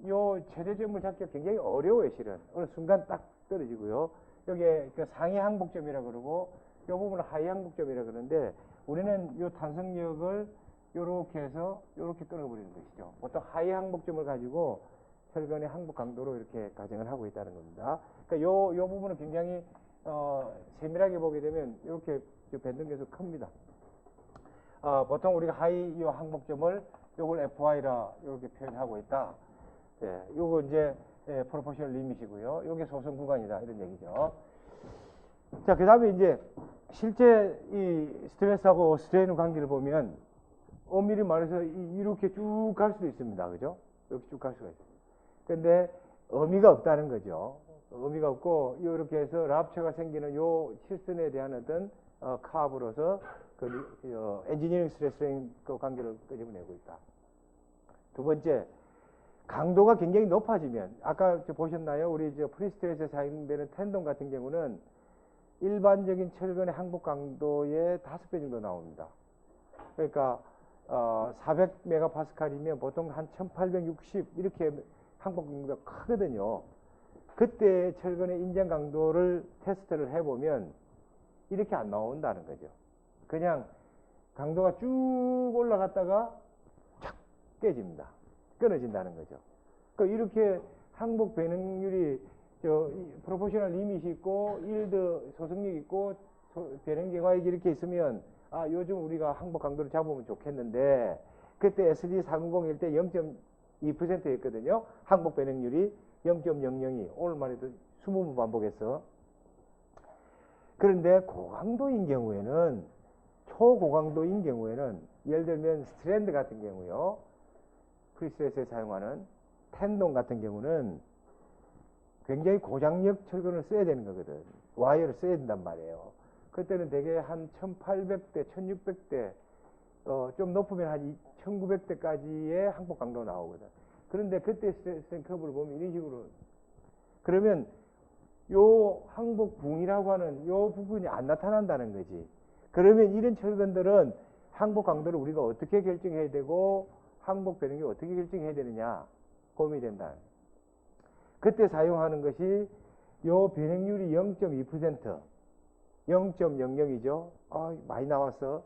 요 최대점을 잡기가 굉장히 어려워요. 실은 어느 순간 딱 떨어지고요. 여기에 그 상위 항복점이라 그러고 요 부분은 하위 항복점이라 그러는데 우리는 요 탄성력을 요렇게 해서 요렇게 끊어버리는 것이죠. 보통 하위 항복점을 가지고 철근의 항복 강도로 이렇게 가정을 하고 있다는 겁니다. 그러니까 요 부분은 굉장히 세밀하게 보게 되면 이렇게 변동계수 큽니다. 보통 우리가 하위 요 항복점을 요걸 FY라 이렇게 표현하고 있다. 요거 이제 프로포셔널 리밋이고요. 요게 소선 구간이다 이런 얘기죠. 자, 그 다음에 이제 실제 이 스트레스하고 스트레인 관계를 보면 엄밀히 말해서 이렇게 쭉 갈 수도 있습니다. 그죠? 이렇게 쭉 갈 수가 있습니다. 근데 의미가 없다는 거죠. 의미가 없고 이렇게 해서 랍처가 생기는 요 실선에 대한 어떤 카브로서 엔지니어링 스트레스랑 그 관계를 끄집어내고 있다. 두 번째, 강도가 굉장히 높아지면 아까 보셨나요? 우리 프리스트레스에 사용되는 텐동 같은 경우는 일반적인 철근의 항복 강도의 5배 정도 나옵니다. 그러니까 400메가파스칼이면 보통 한 1860 이렇게 항복 강도가 크거든요. 그때 철근의 인정 강도를 테스트를 해보면 이렇게 안 나온다는 거죠. 그냥 강도가 쭉 올라갔다가 착 깨집니다. 끊어진다는 거죠. 그러니까 이렇게 항복 변형률이 프로포셔널 리밋이 있고 일드 소속력이 있고 변형 경화액이 이렇게 있으면 요즘 우리가 항복 강도를 잡으면 좋겠는데 그때 SD490일 때 0.2%였거든요. 항복 변형률이 0.002 오늘만 해도 20번 반복했어. 그런데 고강도인 경우에는 초고강도인 경우에는 예를 들면 스트랜드 같은 경우요. 프리스트레스에 사용하는 텐동 같은 경우는 굉장히 고장력 철근을 써야 되는 거거든. 와이어를 써야 된단 말이에요. 그때는 대개 한 1800대, 1600대, 좀 높으면 한 1900대까지의 항복 강도가 나오거든. 그런데 그때 스트레스 커브를 보면 이런 식으로 그러면 요 항복 붕이라고 하는 요 부분이 안 나타난다는 거지. 그러면 이런 철근들은 항복 강도를 우리가 어떻게 결정해야 되고 항복 변형이 어떻게 결정해야 되느냐 고민이 된다. 그때 사용하는 것이 요 변형률이 0.2% 0.00이죠. 많이 나왔어.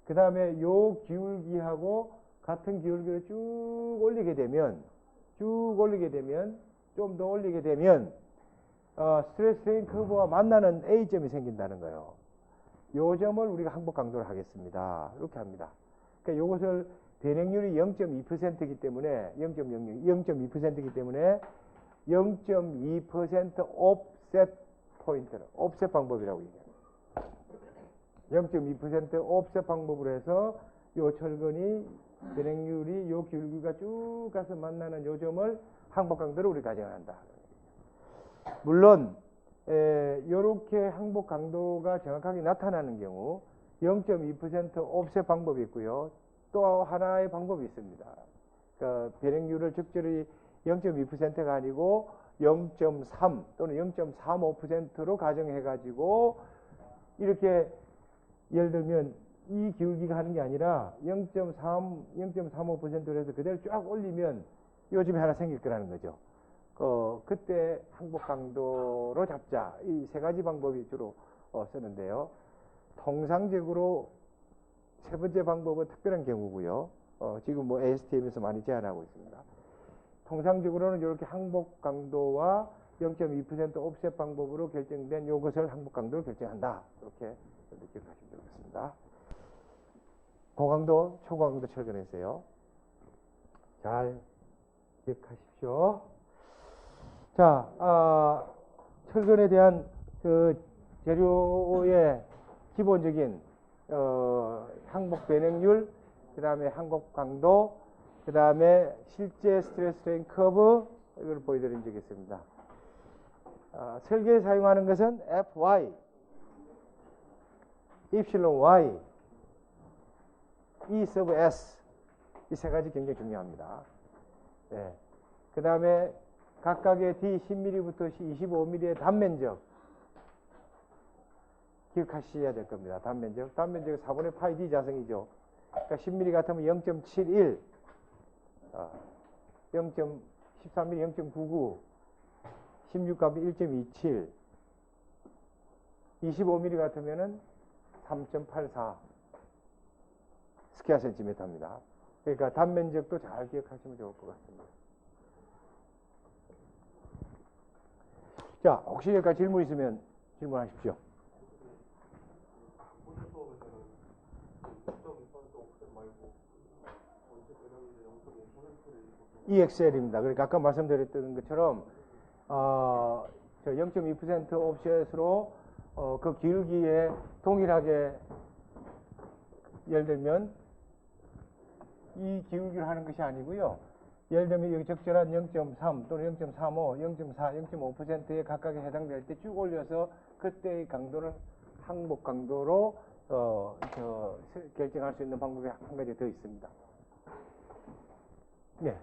그 다음에 요 기울기하고 같은 기울기를 쭉 올리게 되면 좀 더 올리게 되면 스트레스 스트레인 커브와 만나는 A점이 생긴다는 거예요. 요 점을 우리가 항복 강도를 하겠습니다. 이렇게 합니다. 그러니까 요것을 변형률이 0.2%이기 때문에 0.02%이기 때문에 0.2% 옵셋 포인트를, 옵셋 방법이라고 얘기합니다. 0.2% 옵셋 방법으로 해서 요 철근이 진행률이 요 기울기가 쭉 가서 만나는 요 점을 항복 강도로 우리 가정한다. 물론 요렇게 항복 강도가 정확하게 나타나는 경우 0.2% 옵셋 방법이 있고요. 또 하나의 방법이 있습니다. 그러니까 변행률을 적절히 0.2%가 아니고 0.3 또는 0.35%로 가정해 가지고 이렇게 예를 들면 이 기울기가 하는 게 아니라 0.3, 0.35%로 해서 그대로 쫙 올리면 요즘에 하나 생길 거라는 거죠. 그때 항복 강도로 잡자. 이 세 가지 방법이 주로 쓰는데요. 통상적으로 세 번째 방법은 특별한 경우고요. 지금 뭐 ASTM에서 많이 제한하고 있습니다. 통상적으로는 이렇게 항복 강도와 0.2% 옵셋 방법으로 결정된 이것을 항복 강도로 결정한다. 이렇게 기억하시면 되겠습니다. 고강도, 초고강도 철근했어요. 잘 기억하십시오. 자, 철근에 대한 그 재료의 기본적인 항복 변행률, 그 다음에 항복 강도, 그 다음에 실제 스트레스 스트레인 커브, 이걸 보여드린 적이 있습니다. 설계에 사용하는 것은 FY, 입실론 Y, E sub S, 이 세 가지 굉장히 중요합니다. 네. 그 다음에 각각의 D 10mm부터 25mm의 단면적 기억하셔야 될 겁니다. 단면적. 단면적은 4분의 파이 D 자성이죠. 그러니까 10mm 같으면 0.71, 0.13mm 0.99, 16값이 1.27, 25mm 같으면은 3.84 스퀘어 센티미터입니다. 그러니까 단면적도 잘 기억하시면 좋을 것 같습니다. 자, 혹시 여기까지 질문 있으면 질문하십시오. EXL입니다. 그러니까 아까 말씀드렸던 것처럼 저 0.2% 옵셋으로 그 기울기에 동일하게 예를 들면 이 기울기를 하는 것이 아니고요. 예를 들면 여기 적절한 0.3 또는 0.35, 0.4, 0.5%에 각각에 해당될 때 쭉 올려서 그때의 강도를 항복 강도로 결정할 수 있는 방법이 한 가지 더 있습니다. 네.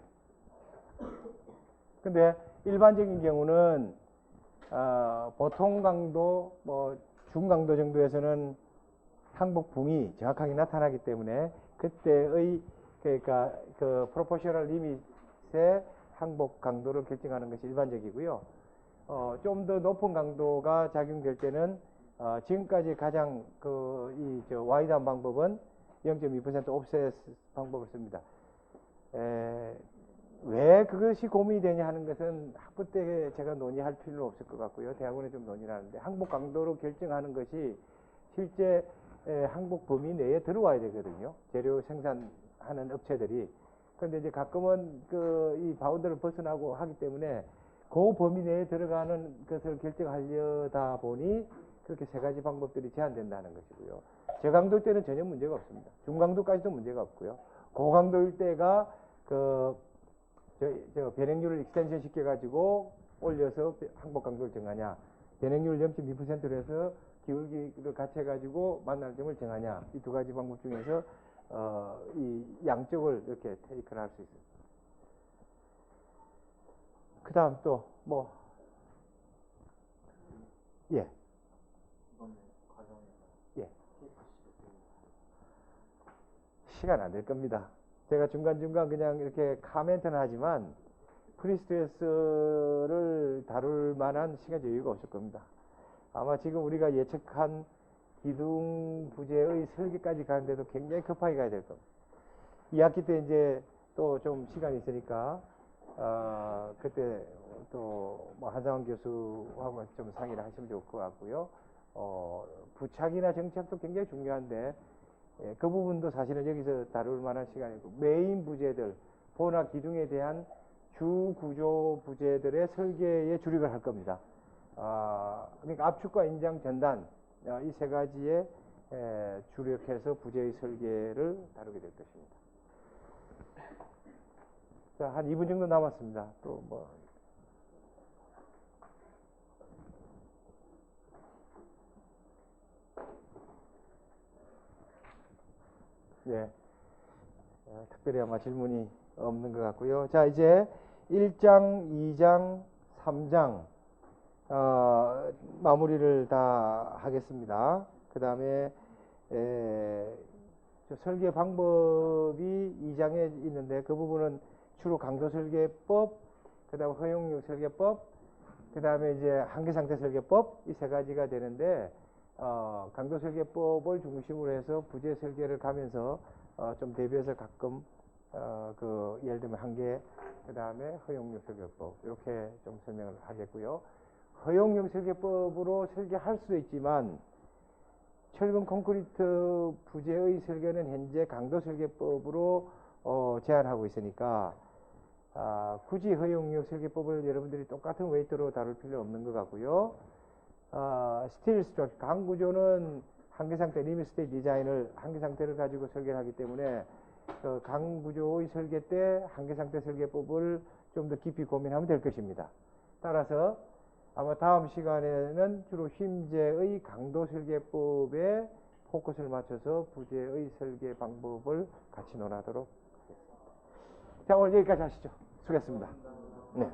근데 일반적인 경우는 보통 강도, 뭐 중강도 정도에서는 항복붕이 정확하게 나타나기 때문에 그때의 그러니까 그 프로포셔널 리밋의 항복 강도를 결정하는 것이 일반적이고요. 좀 더 높은 강도가 작용될 때는 지금까지 가장 와이드한 방법은 0.2% 옵셋 방법을 씁니다. 왜 그것이 고민이 되냐 하는 것은 학부 때 제가 논의할 필요는 없을 것 같고요. 대학원에 좀 논의를 하는데 항복 강도로 결정하는 것이 실제 항복 범위 내에 들어와야 되거든요. 재료 생산하는 업체들이. 그런데 이제 가끔은 이 바운드를 벗어나고 하기 때문에 그 범위 내에 들어가는 것을 결정하려다 보니 그렇게 세 가지 방법들이 제한된다는 것이고요. 저강도일 때는 전혀 문제가 없습니다. 중강도까지도 문제가 없고요. 고강도일 때가 변행률을 익스텐션 시켜가지고 올려서 항복 강도를 정하냐, 변행률 0.2%로 해서 기울기를 같이 해가지고 만나는 점을 정하냐, 이 두 가지 방법 중에서 이 양쪽을 이렇게 테이크를 할 수 있습니다. 그 다음 또 뭐 예. 예. 시간 안 될 겁니다. 제가 중간중간 그냥 이렇게 카멘트는 하지만 프리스트레스를 다룰 만한 시간 여유가 없을 겁니다. 아마 지금 우리가 예측한 기둥 부재의 설계까지 가는데도 굉장히 급하게 가야 될 겁니다. 2학기 때 이제 또 좀 시간이 있으니까 그때 또 뭐 한상원 교수하고 좀 상의를 하시면 좋을 것 같고요. 부착이나 정착도 굉장히 중요한데 그 부분도 사실은 여기서 다룰 만한 시간이고, 메인 부재들, 보나 기둥에 대한 주구조 부재들의 설계에 주력을 할 겁니다. 그러니까 압축과 인장 전단 이 세 가지에 주력해서 부재의 설계를 다루게 될 것입니다. 자, 한 2분 정도 남았습니다. 또 뭐. 예. 특별히 아마 질문이 없는 것 같고요. 자, 이제 1장, 2장, 3장 마무리를 다 하겠습니다. 그 다음에 설계 방법이 2장에 있는데 그 부분은 주로 강도설계법, 그 다음에 허용력 설계법, 그 다음에 이제 한계상태 설계법 이 세 가지가 되는데 강도설계법을 중심으로 해서 부재 설계를 가면서 좀 대비해서 가끔 예를 들면 한계, 그 다음에 허용력 설계법 이렇게 좀 설명을 하겠고요. 허용력 설계법으로 설계할 수도 있지만 철근 콘크리트 부재의 설계는 현재 강도 설계법으로 제한하고 있으니까 굳이 허용력 설계법을 여러분들이 똑같은 웨이트로 다룰 필요 없는 것 같고요. 스틸 스트럭처 강구조는 한계상태 리밋 스테이지 디자인을 한계상태를 가지고 설계를 하기 때문에 강구조의 설계 때 한계상태 설계법을 좀 더 깊이 고민하면 될 것입니다. 따라서 아마 다음 시간에는 주로 힘재의 강도 설계법에 포커스를 맞춰서 부재의 설계 방법을 같이 논하도록 하겠습니다. 자, 오늘 여기까지 하시죠. 수고했습니다. 네.